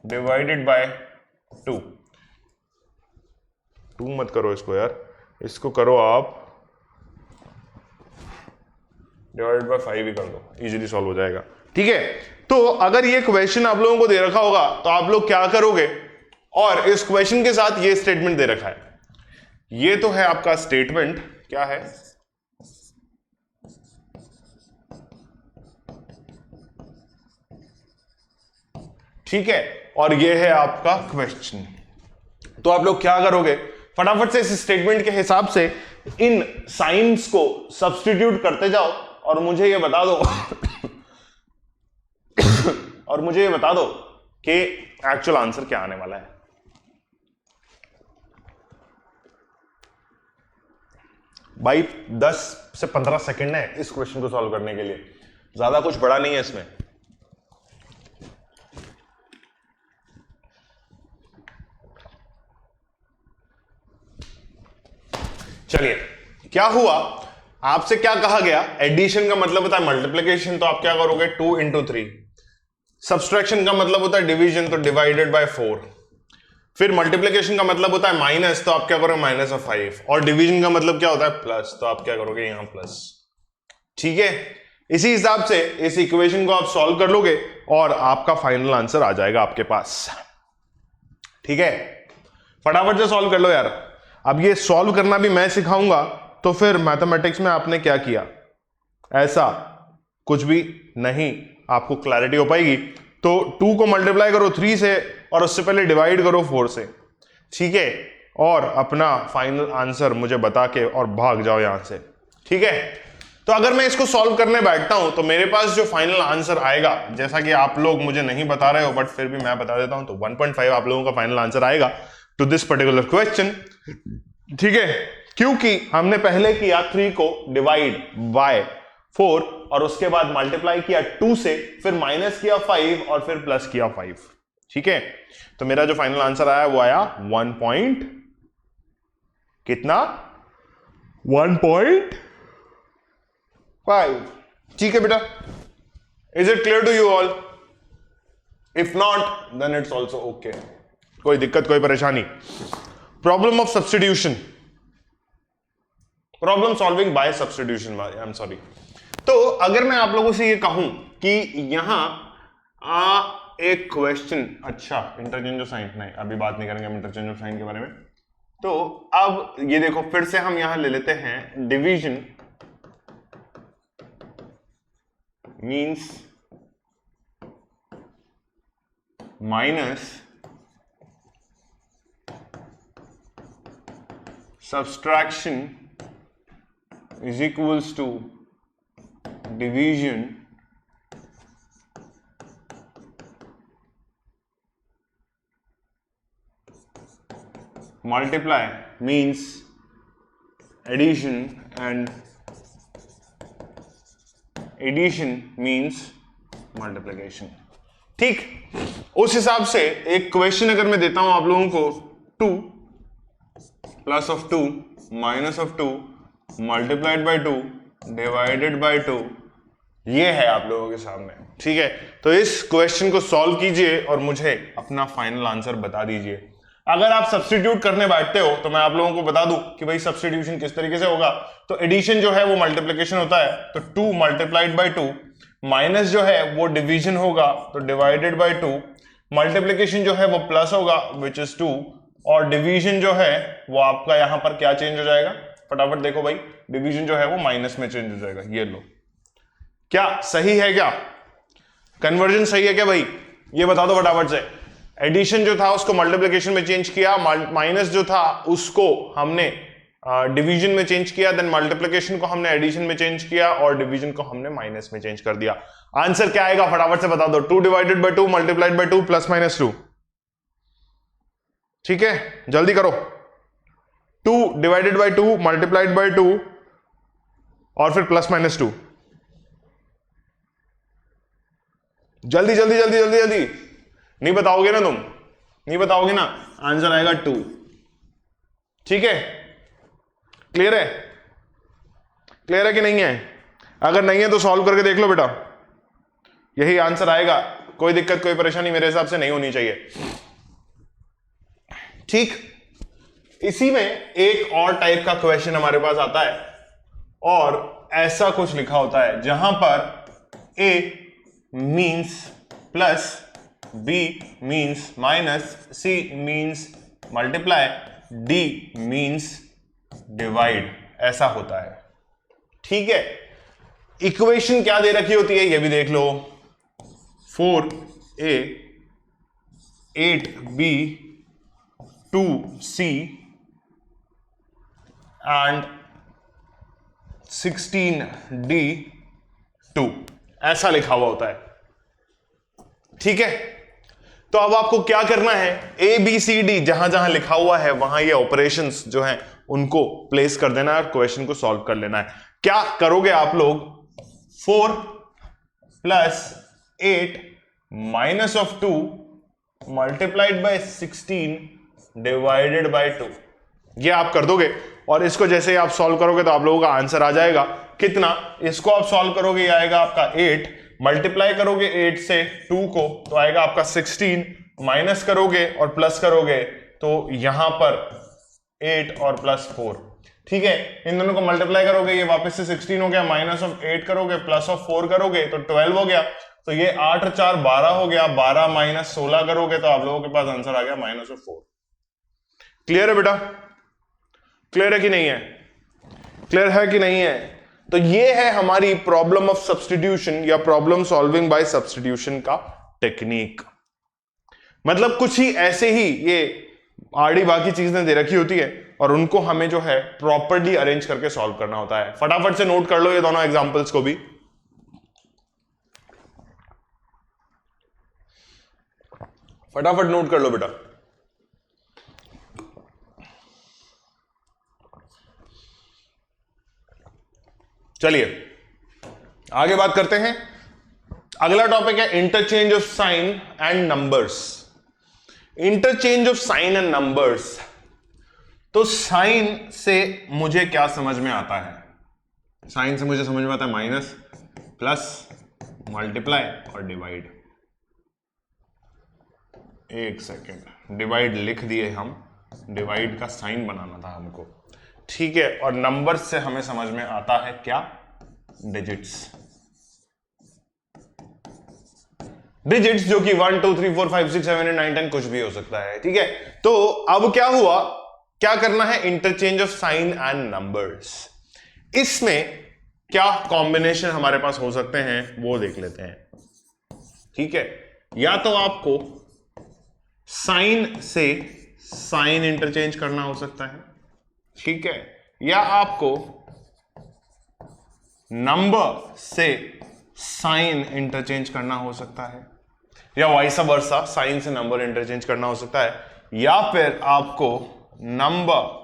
डिवाइडेड बाय 2 मत करो इसको यार, इसको करो आप डिवाइडेड बाय 5 ही कर दो, इजीली सॉल्व हो जाएगा। ठीक है, तो अगर ये क्वेश्चन आप लोगों को दे रखा होगा तो आप लोग क्या करोगे, और इस क्वेश्चन के साथ ये स्टेटमेंट दे रखा है, ये तो है आपका स्टेटमेंट, क्या है, ठीक है, और ये है आपका क्वेश्चन। तो आप लोग क्या करोगे, फटाफट से इस स्टेटमेंट के हिसाब से इन साइंस को सब्स्टिट्यूट करते जाओ और मुझे ये बता दो और मुझे ये बता दो कि एक्चुअल आंसर क्या आने वाला है। भाई 10 से 15 सेकंड है इस क्वेश्चन को सॉल्व करने के लिए, ज्यादा कुछ बड़ा नहीं है इसमें। चलिए, क्या हुआ, आपसे क्या कहा गया, एडिशन का मतलब होता है मल्टीप्लिकेशन, तो आप क्या करोगे 2 × 3, सब्सट्रैक्शन का मतलब होता है डिवीजन, तो डिवाइडेड बाय 4, फिर मल्टीप्लिकेशन का मतलब होता है माइनस, तो आप क्या करोगे -5, और डिवीजन का मतलब क्या होता है प्लस, तो आप क्या करोगे यहां प्लस। ठीक है, इसी हिसाब से इस इक्वेशन को आप सॉल्व कर लोगे और आपका फाइनल आंसर आ जाएगा आपके पास। ठीक है, फटाफट से सॉल्व कर लो यार। अब ये सॉल्व करना भी मैं सिखाऊंगा, तो फिर मैथमेटिक्स में आपने क्या किया, ऐसा कुछ भी नहीं, आपको क्लैरिटी हो पाएगी। तो 2 को मल्टीप्लाई करो 3 से और उससे पहले डिवाइड करो 4 से, ठीक है, और अपना फाइनल आंसर मुझे बता के और भाग जाओ यहां से। ठीक है, तो अगर मैं इसको सॉल्व करने बैठता हूं तो मेरे पास जो फाइनल आंसर आएगा, जैसा कि आप लोग मुझे नहीं बता रहे हो बट फिर भी मैं बता देता हूं, तो 1.5 आप लोगों का फाइनल आंसर आएगा टू दिस पर्टिकुलर क्वेश्चन। ठीक है, क्योंकि हमने पहले किया 3 को डिवाइड बाय 4 और उसके बाद मल्टीप्लाई किया 2 से, फिर माइनस किया 5 और फिर प्लस किया 5। ठीक है, तो मेरा जो फाइनल आंसर आया वो आया 1 पॉइंट कितना, 1.5। ठीक है बेटा, is it clear to you all? If not then it's also okay, कोई दिक्कत कोई परेशानी। Problem of substitution, problem solving by substitution, I am sorry. तो अगर मैं आप लोगों से ये कहूं कि यहां एक क्वेश्चन, अच्छा इंटरचेंज ऑफ साइन, नहीं अभी बात नहीं करेंगे हम इंटरचेंज ऑफ साइन के बारे में। तो अब ये देखो, फिर से हम यहां ले लेते हैं division means minus subtraction is equals to division multiply means addition and addition means multiplication। ठीक, उस हिसाब से एक क्वेश्चन अगर मैं देता हूं आप लोगों को, 2 + 2 - 2 multiplied by 2 डिवाइडेड बाय 2, ये है आप लोगों के सामने। ठीक है, तो इस क्वेश्चन को सॉल्व कीजिए और मुझे अपना फाइनल आंसर बता दीजिए। अगर आप सब्स्टिट्यूट करने बैठते हो तो मैं आप लोगों को बता दूं कि भाई सब्स्टिट्यूशन किस तरीके से होगा। तो एडिशन जो है वो मल्टीप्लिकेशन होता है, तो 2 मल्टीप्लाइड बाय 2, माइनस जो है वो डिवीजन होगा, तो डिवाइडेड बाय 2, मल्टीप्लिकेशन जो है वो प्लस होगा विच इज 2, और डिवीजन जो है वो आपका यहां पर क्या चेंज हो जाएगा, फटाफट देखो भाई, डिवीजन जो है वो माइनस में चेंज हो जाएगा। ये लो, क्या सही है? क्या कन्वर्जन सही है क्या भाई? ये बता दो फटाफट से। एडिशन जो था उसको मल्टीप्लिकेशन में चेंज किया, माइनस जो था उसको हमने डिवीजन में चेंज किया, देन मल्टीप्लिकेशन को हमने एडिशन में चेंज किया और डिवीजन को हमने माइनस में चेंज कर दिया। आंसर क्या आएगा फटाफट से बता दो। 2 divided by 2 multiplied by 2 plus minus 2। ठीक है, जल्दी करो। 2 डिवाइडेड बाय 2 मल्टीप्लाइड बाय 2 और फिर प्लस माइनस 2। जल्दी जल्दी जल्दी जल्दी जल्दी, नहीं बताओगे ना तुम, नहीं बताओगे ना, आंसर आएगा 2। ठीक है, क्लियर है? क्लियर है कि नहीं है? अगर नहीं है तो सॉल्व करके देख लो बेटा, यही आंसर आएगा। कोई दिक्कत कोई परेशानी मेरे हिसाब से नहीं होनी चाहिए। ठीक, इसी में एक और टाइप का क्वेश्चन हमारे पास आता है और ऐसा कुछ लिखा होता है जहां पर a means plus, b means minus, c means multiply, d means divide, ऐसा होता है। ठीक है, इक्वेशन क्या दे रखी होती है ये भी देख लो। 4a 8b 2c and 16d 2, ऐसा लिखा हुआ होता है। ठीक है, तो अब आपको क्या करना है, ए बी सी डी जहां जहां लिखा हुआ है वहां ये ऑपरेशंस जो हैं उनको प्लेस कर देना है और क्वेश्चन को सॉल्व कर लेना है। क्या करोगे आप लोग, 4 plus 8 minus of 2 multiplied by 16 divided by 2, ये आप कर दोगे और इसको जैसे ही आप सॉल्व करोगे तो आप लोगों का आंसर आ जाएगा। कितना? इसको आप सॉल्व करोगे, ये आएगा आपका 8, मल्टीप्लाई करोगे 8 से 2 को तो आएगा आपका 16, माइनस करोगे और प्लस करोगे तो यहां पर 8 और प्लस 4। ठीक है, इन दोनों को मल्टीप्लाई करोगे, ये वापस से 16 हो गया, माइनस ऑफ 8 करोगे, प्लस ऑफ 4 करोगे तो 12 हो गया। तो ये 8 और 4 12 हो गया, 12 माइनस 16 करोगे तो आप लोगों के पास आंसर आ गया माइनस ऑफ 4। क्लियर है बेटा? क्लियर है कि नहीं है? क्लियर है कि नहीं है? तो ये है हमारी प्रॉब्लम ऑफ सब्स्टिट्यूशन या प्रॉब्लम सॉल्विंग बाय सब्स्टिट्यूशन का टेक्निक। मतलब कुछ ही ऐसे ही ये आड़ी बाकी चीजें दे रखी होती है और उनको हमें जो है प्रॉपर्ली अरेंज करके सॉल्व करना होता है। फटाफट से नोट कर लो ये दोनों एग्जांपल्स को भी। फटाफट नोट कर लो बेटा। चलिए आगे बात करते हैं। अगला टॉपिक है interchange of sine and numbers. Interchange of sine and numbers, तो साइन से मुझे क्या समझ में आता है? साइन से मुझे समझ में आता है माइनस, प्लस, मल्टीप्लाई और डिवाइड। एक सेकेंड, डिवाइड लिख दिए हम, डिवाइड का साइन बनाना था हमको। ठीक है, और नंबर से हमें समझ में आता है क्या? डिजिट्स। डिजिट्स जो कि 1 2 3 4 5 6 7 8 9 10 कुछ भी हो सकता है। ठीक है, तो अब क्या हुआ, क्या करना है? Interchange of sine and numbers. इसमें क्या कॉम्बिनेशन हमारे पास हो सकते हैं वो देख लेते हैं। ठीक है, या तो आपको साइन से साइन इंटरचेंज करना हो सकता है, ठीक है, या आपको नंबर से साइन इंटरचेंज करना हो सकता है, या वाइस वर्सा साइन से नंबर इंटरचेंज करना हो सकता है, या फिर आपको नंबर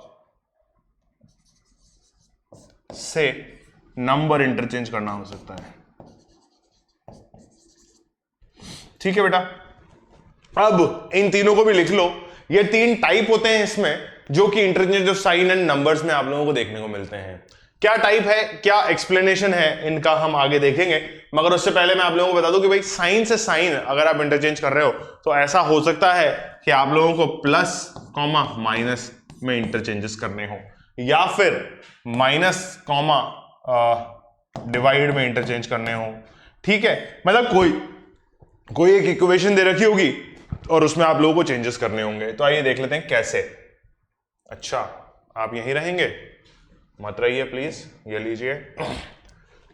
से नंबर इंटरचेंज करना हो सकता है। ठीक है बेटा, अब इन तीनों को भी लिख लो। ये 3 टाइप होते हैं इसमें जो कि interchange of sine and numbers में आप लोगों को देखने को मिलते हैं। क्या टाइप है, क्या एक्सप्लेनेशन है इनका हम आगे देखेंगे, मगर उससे पहले मैं आप लोगों को बता दूं कि भाई साइन से साइन अगर आप इंटरचेंज कर रहे हो तो ऐसा हो सकता है कि आप लोगों को प्लस कॉमा माइनस में इंटरचेंजेस करने हो, या फिर माइनस कॉमा डिवाइड में इंटरचेंज करने हो। ठीक है, मतलब कोई एक इक्वेशन दे रखी होगी और उसमें आप लोगों को चेंजेस करने होंगे। तो आइए देख लेते हैं कैसे। अच्छा, आप यहीं रहेंगे, मत रहिए प्लीज, ये लीजिए।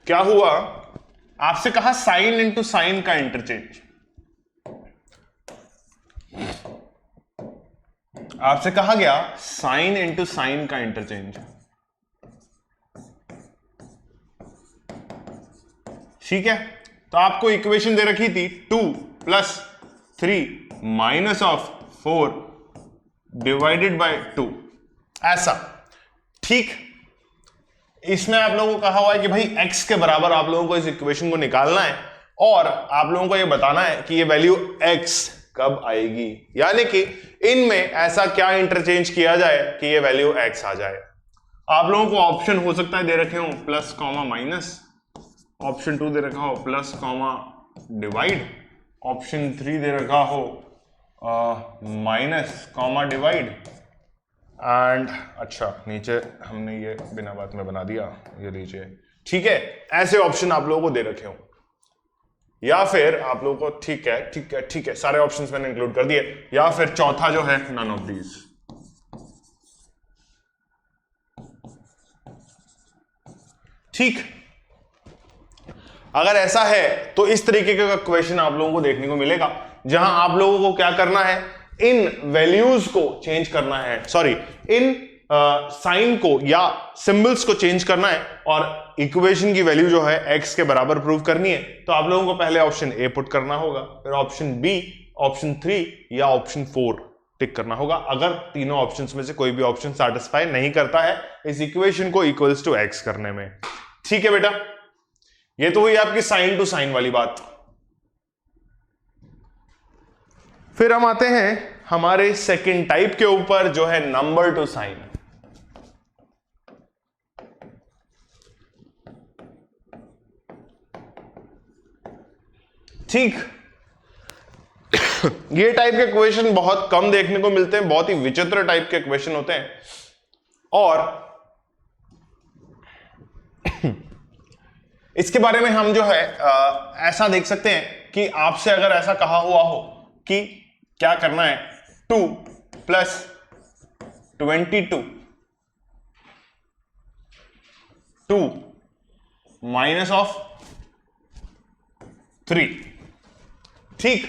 क्या हुआ, आपसे कहा साइन इंटू साइन का इंटरचेंज, आपसे कहा गया साइन इंटू साइन का इंटरचेंज। ठीक है, तो आपको इक्वेशन दे रखी थी 2 + 3 माइनस ऑफ 4 डिवाइडेड बाय 2, ऐसा। ठीक, इसमें आप लोगों को कहा हुआ है कि भाई x के बराबर आप लोगों को इस इक्वेशन को निकालना है और आप लोगों को यह बताना है कि ये वैल्यू x कब आएगी, यानी कि इनमें ऐसा क्या इंटरचेंज किया जाए कि ये वैल्यू x आ जाए। आप लोगों को ऑप्शन हो सकता है दे रखे हो प्लस कॉमा माइनस, ऑप्शन 2 दे रखा हो प्लस कॉमा डिवाइड, ऑप्शन 3 दे रखा हो माइनस कॉमा डिवाइड, एंड अच्छा नीचे हमने ये बिना बात में बना दिया, ये लीजिए। ठीक है, ऐसे ऑप्शन आप लोगों को दे रखे हो, या फिर आप लोगों को ठीक है सारे ऑप्शंस मैंने इंक्लूड कर दिए, या फिर चौथा जो है नन ऑफ दीज। ठीक, अगर ऐसा है तो इस तरीके का क्वेश्चन आप लोगों को देखने को मिलेगा, जहां आप लोगों को क्या करना है, इन वैल्यूज को चेंज करना है, सॉरी इन साइन को या सिंबल्स को चेंज करना है और इक्वेशन की वैल्यू जो है x के बराबर प्रूव करनी है। तो आप लोगों को पहले ऑप्शन ए पुट करना होगा, फिर ऑप्शन बी, ऑप्शन 3 या ऑप्शन 4 टिक करना होगा, अगर तीनों ऑप्शंस में से कोई भी ऑप्शन सेटिस्फाई नहीं करता है इस इक्वेशन को इक्वल्स टू x करने में। ठीक है बेटा, ये तो हुई आपकी साइन टू साइन वाली बात। फिर हम आते हैं हमारे सेकंड टाइप के ऊपर, जो है नंबर टू साइन। ठीक, ये टाइप के क्वेश्चन बहुत कम देखने को मिलते हैं, बहुत ही विचित्र टाइप के क्वेश्चन होते हैं, और इसके बारे में हम जो है ऐसा देख सकते हैं कि आपसे अगर ऐसा कहा हुआ हो कि क्या करना है, 2 + 22 2 माइनस ऑफ 3। ठीक,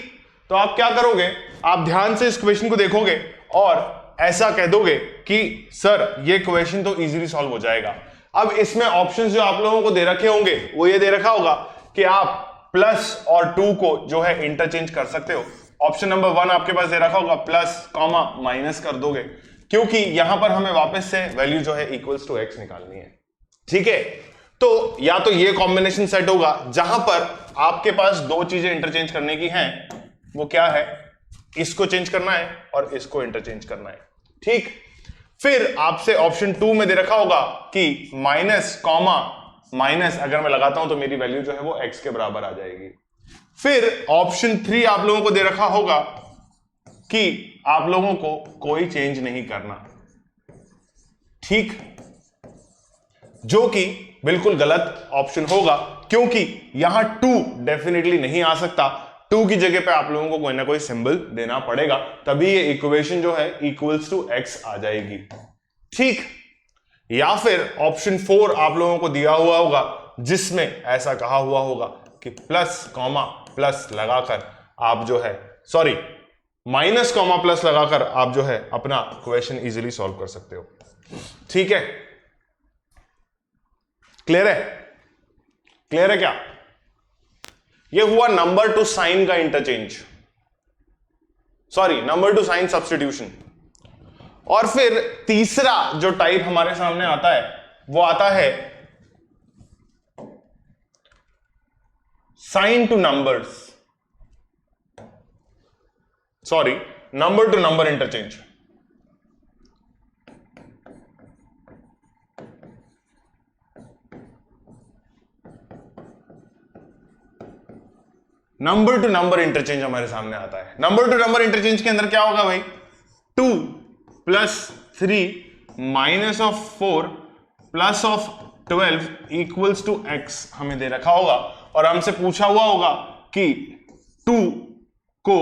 तो आप क्या करोगे, आप ध्यान से इस क्वेश्चन को देखोगे और ऐसा कह दोगे कि सर ये क्वेश्चन तो इजीली सॉल्व हो जाएगा। अब इसमें ऑप्शंस जो आप लोगों को दे रखे होंगे वो ये दे रखा होगा कि आप प्लस और 2 को जो है इंटरचेंज कर सकते हो। ऑप्शन नंबर 1 आपके पास दे रखा होगा प्लस कॉमा माइनस कर दोगे, क्योंकि यहां पर हमें वापस से वैल्यू जो है इक्वल्स टू x निकालनी है। ठीक है, तो या तो ये कॉम्बिनेशन सेट होगा जहां पर आपके पास दो चीजें इंटरचेंज करने की हैं, वो क्या है, इसको चेंज करना है और इसको इंटरचेंज करना है। ठीक, फिर आपसे ऑप्शन 2 में दे रखा होगा कि माइनस कॉमा माइनस अगर मैं लगाता हूं तो मेरी वैल्यू जो है वो x के बराबर आ जाएगी। फिर ऑप्शन 3 आप लोगों को दे रखा होगा कि आप लोगों को कोई चेंज नहीं करना। ठीक, जो कि बिल्कुल गलत ऑप्शन होगा, क्योंकि यहां 2 डेफिनेटली नहीं आ सकता। 2 की जगह पे आप लोगों को कोई ना कोई सिंबल देना पड़ेगा, तभी ये इक्वेशन जो है इक्वल्स टू x आ जाएगी। ठीक, या फिर ऑप्शन 4 आप लोगों को दिया हुआ होगा जिसमें ऐसा कहा हुआ होगा कि प्लस कॉमा प्लस लगाकर आप जो है, सॉरी माइनस कॉमा प्लस लगाकर आप जो है अपना क्वेश्चन इजीली सॉल्व कर सकते हो। ठीक है, क्लियर है, क्लियर है क्या? ये हुआ नंबर टू साइन का interchange, sorry number two sign substitution. और फिर तीसरा जो टाइप हमारे सामने आता है वो आता है sign two numbers, sorry number to number interchange. Number two number interchange हमारे सामने आता है। नंबर टू नंबर इंटरचेंज के अंदर क्या होगा भाई, 2 + 3 minus of 4 plus of 12 equals to x हमें दे रखा होगा, और हमसे पूछा हुआ होगा कि 2 को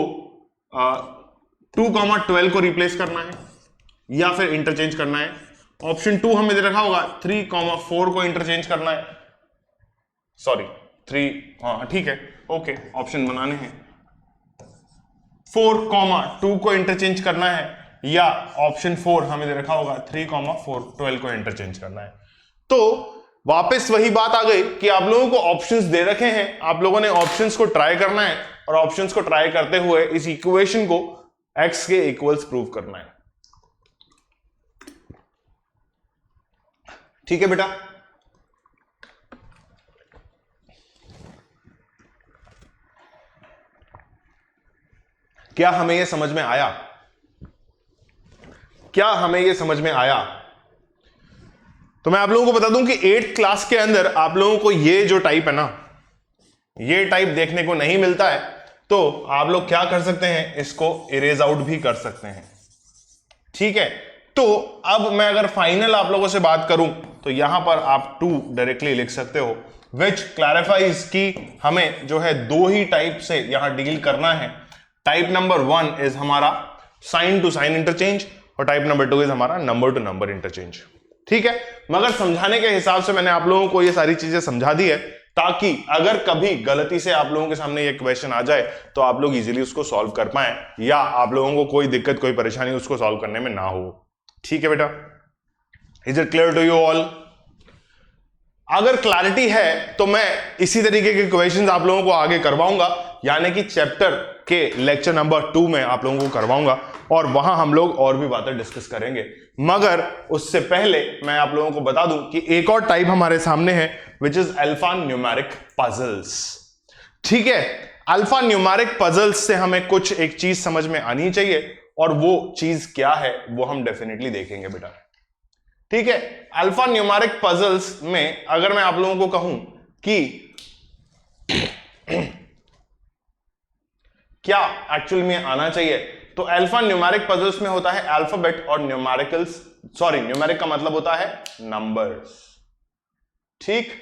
2,12 को रिप्लेस करना है या फिर इंटरचेंज करना है। ऑप्शन 2 हमें दे रखा होगा 3,4 को इंटरचेंज करना है, सॉरी 3, हाँ ठीक है, ओके ऑप्शन बनाने हैं। 4,2 को इंटरचेंज करना है, या ऑप्शन 4 हमें दे रखा होगा 3,4 12 को इंटरचेंज करना है। तो वापस वही बात आ गई कि आप लोगों को ऑप्शंस दे रखे हैं, आप लोगों ने ऑप्शंस को ट्राई करना है, और ऑप्शंस को ट्राई करते हुए इस इक्वेशन को x के इक्वल्स प्रूव करना है। ठीक है बेटा, क्या हमें यह समझ में आया? क्या हमें यह समझ में आया? तो मैं आप लोगों को बता दूं कि 8th क्लास के अंदर आप लोगों को ये जो टाइप है ना, ये टाइप देखने को नहीं मिलता है, तो आप लोग क्या कर सकते हैं, इसको इरेज आउट भी कर सकते हैं। ठीक है, तो अब मैं अगर फाइनल आप लोगों से बात करूं तो यहां पर आप 2 डायरेक्टली लिख सकते हो, विच क्लैरिफाइज कि हमें जो है 2 ही टाइप से यहां डील करना है। टाइप नंबर 1 इज हमारा साइन टू साइन इंटरचेंज, और टाइप नंबर 2 इज हमारा नंबर टू नंबर इंटरचेंज। ठीक है, मगर समझाने के हिसाब से मैंने आप लोगों को ये सारी चीजें समझा दी है, ताकि अगर कभी गलती से आप लोगों के सामने ये क्वेश्चन आ जाए तो आप लोग इजीली उसको सॉल्व कर पाए, या आप लोगों को कोई दिक्कत कोई परेशानी उसको सॉल्व करने में ना हो। ठीक है बेटा, is it clear to you all? अगर क्लैरिटी है तो मैं इसी तरीके के क्वेश्चंस आप लोगों को आगे करवाऊंगा, यानी कि चैप्टर के लेक्चर नंबर 2 में आप लोगों को करवाऊंगा, और वहां हम लोग और भी बातें डिस्कस करेंगे। मगर उससे पहले मैं आप लोगों को बता दूं कि एक और टाइप हमारे सामने है, which is alpha numeric puzzles. ठीक है, अल्फा न्यूमेरिक पजल्स से हमें कुछ एक चीज समझ में आनी चाहिए, और वो चीज क्या है वो हम डेफिनेटली देखेंगे बेटा। ठीक है, अल्फा न्यूमेरिक पजल्स में अगर मैं आप लोगों को कहूं कि क्या एक्चुअल में आना चाहिए, तो अल्फा न्यूमेरिक पजल्स में होता है अल्फाबेट और न्यूमेरिकल्स, सॉरी न्यूमेरिक का मतलब होता है नंबर्स। ठीक,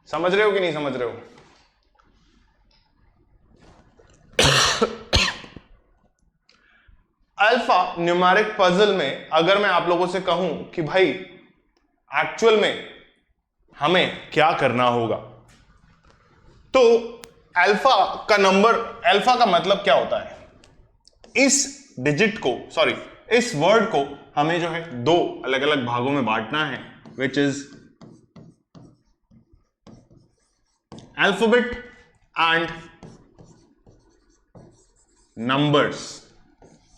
समझ रहे हो कि नहीं समझ रहे हो? अल्फा न्यूमेरिक पजल में अगर मैं आप लोगों से कहूं कि भाई एक्चुअल में हमें क्या करना होगा, तो अल्फा का नंबर, अल्फा का मतलब क्या होता है, इस डिजिट को, सॉरी इस वर्ड को हमें जो है 2 अलग अलग भागों में बांटना है, which is alphabet and numbers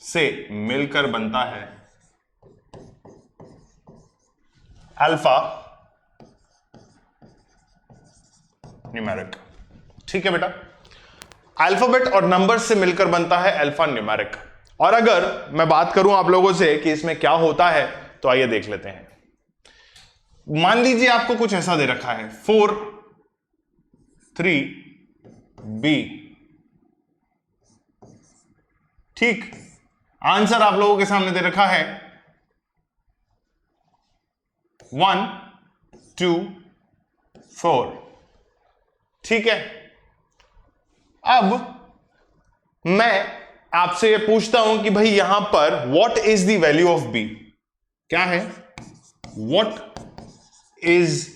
से मिलकर बनता है अल्फा न्यूमेरिक। ठीक है बेटा, अल्फाबेट और नंबर्स से मिलकर बनता है अल्फा न्यूमेरिक। और अगर मैं बात करूं आप लोगों से कि इसमें क्या होता है, तो आइए देख लेते हैं। मान लीजिए आपको कुछ ऐसा दे रखा है 4 3 B। ठीक, आंसर आप लोगों के सामने दे रखा है 1 2 4। ठीक है, अब मैं आपसे ये पूछता हूं कि भाई यहां पर what is the value of b, क्या है, what is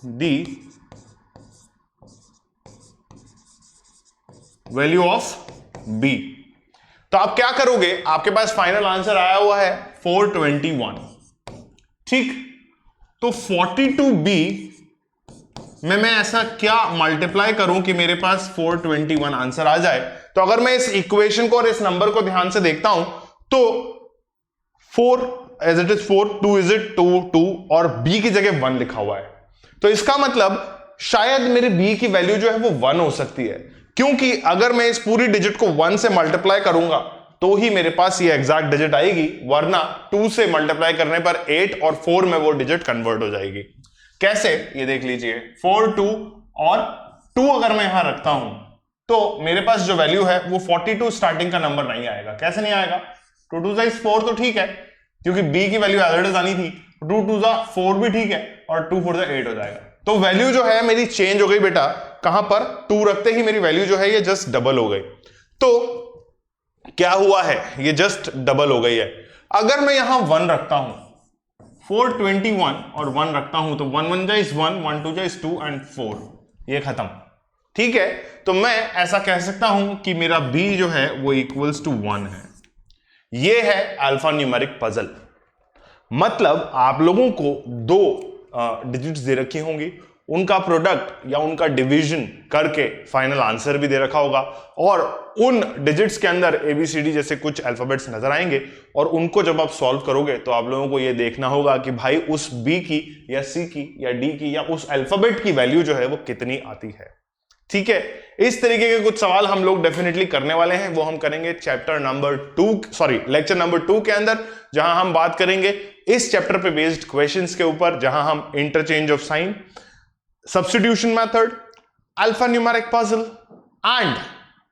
the value of b. तो आप क्या करोगे, आपके पास फाइनल आंसर आया हुआ है 421। ठीक, तो 42b में मैं ऐसा क्या मल्टीप्लाई करूं कि मेरे पास 421 आंसर आ जाए। तो अगर मैं इस इक्वेशन को और इस नंबर को ध्यान से देखता हूं तो 4 as it is 4, 2 is it 2 2, और b की जगह 1 लिखा हुआ है। तो इसका मतलब शायद मेरे b की वैल्यू जो है वो 1 हो सकती है, क्योंकि अगर मैं इस पूरी डिजिट को 1 से मल्टीप्लाई करूंगा तो ही मेरे पास ये एग्जैक्ट डिजिट आएगी, वरना 2 से मल्टीप्लाई करने पर 8 और 4 में वो डिजिट कन्वर्ट हो जाएगी। कैसे, ये देख लीजिए, 4 2 और 2 अगर मैं यहां रखता हूं तो मेरे पास जो वैल्यू है वो 42 स्टार्टिंग का नंबर नहीं आएगा। कैसे नहीं आएगा? 2 2 इज 4 तो ठीक है, क्योंकि b की वैल्यू एज इट इज आनी थी। 2 2 4 भी ठीक है, और 2 4 8 हो जाएगा। तो वैल्यू जो है मेरी चेंज हो गई बेटा, कहां पर? 2 रखते ही मेरी वैल्यू जो है ये जस्ट डबल हो गई। तो क्या हुआ है, ये जस्ट डबल हो गई है। अगर मैं यहां 1 रखता हूं, 421 और 1 रखता हूं, तो 1 1 इज 1, 1 2 इज 2 एंड 4, ये खत्म। ठीक है, तो मैं ऐसा कह सकता हूं कि मेरा b जो है वो इक्वल्स टू 1 है। ये है अल्फा न्यूमेरिक पजल। मतलब आप लोगों को 2 डिजिट्स दे रखी होंगी, उनका प्रोडक्ट या उनका डिवीजन करके फाइनल आंसर भी दे रखा होगा, और उन डिजिट्स के अंदर ABCD जैसे कुछ अल्फाबेट्स नजर आएंगे, और उनको जब आप सॉल्व करोगे तो आप लोगों को यह देखना होगा कि भाई उस B की या C की या D की या उस अल्फाबेट की वैल्यू जो है वो कितनी आती है। ठीक है, इस तरीके के कुछ सवाल हम लोग डेफिनेटली करने वाले हैं। वो हम करेंगे लेक्चर नंबर 2 के अंदर, जहां हम बात करेंगे इस चैप्टर पे बेस्ड क्वेश्चंस के ऊपर, जहां हम interchange of sine, substitution method, alphanumeric puzzle, and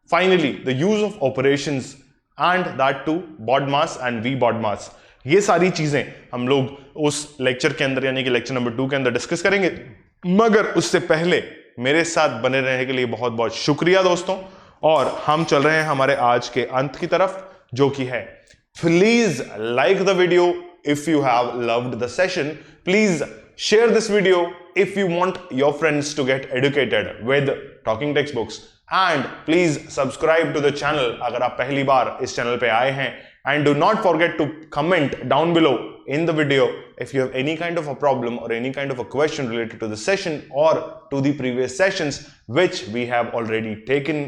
finally the use of operations, and that too BODMAS and VBODMAS। ये सारी चीजें हम लोग उस लेक्चर के अंदर यानी कि लेक्चर नंबर 2 के अंदर डिस्कस करेंगे। मगर उससे पहले मेरे साथ बने रहने के लिए बहुत बहुत शुक्रिया दोस्तों, और हम चल रहे हैं हमारे आज के अंत की तरफ, जो कि है please like the video if you have loved the session, please share this video if you want your friends to get educated with talking textbooks, and please subscribe to the channel अगर आप पहली बार इस channel पे आए हैं, and do not forget to comment down below in the video if you have any kind of a problem or any kind of a question related to the session or to the previous sessions which we have already taken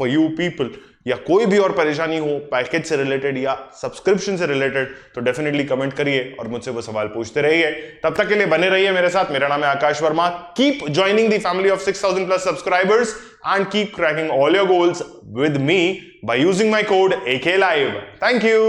for you people, या कोई भी और परेशानी हो package से related या subscription से related, तो डेफिनेटली कमेंट करिए और मुझसे वो सवाल पूछते रहिए। तब तक के लिए बने रहिए मेरे साथ। मेरा नाम है Akash Verma. Keep joining the family of 6000+ subscribers and keep cracking all your goals with me by using my code AKLive. Thank you.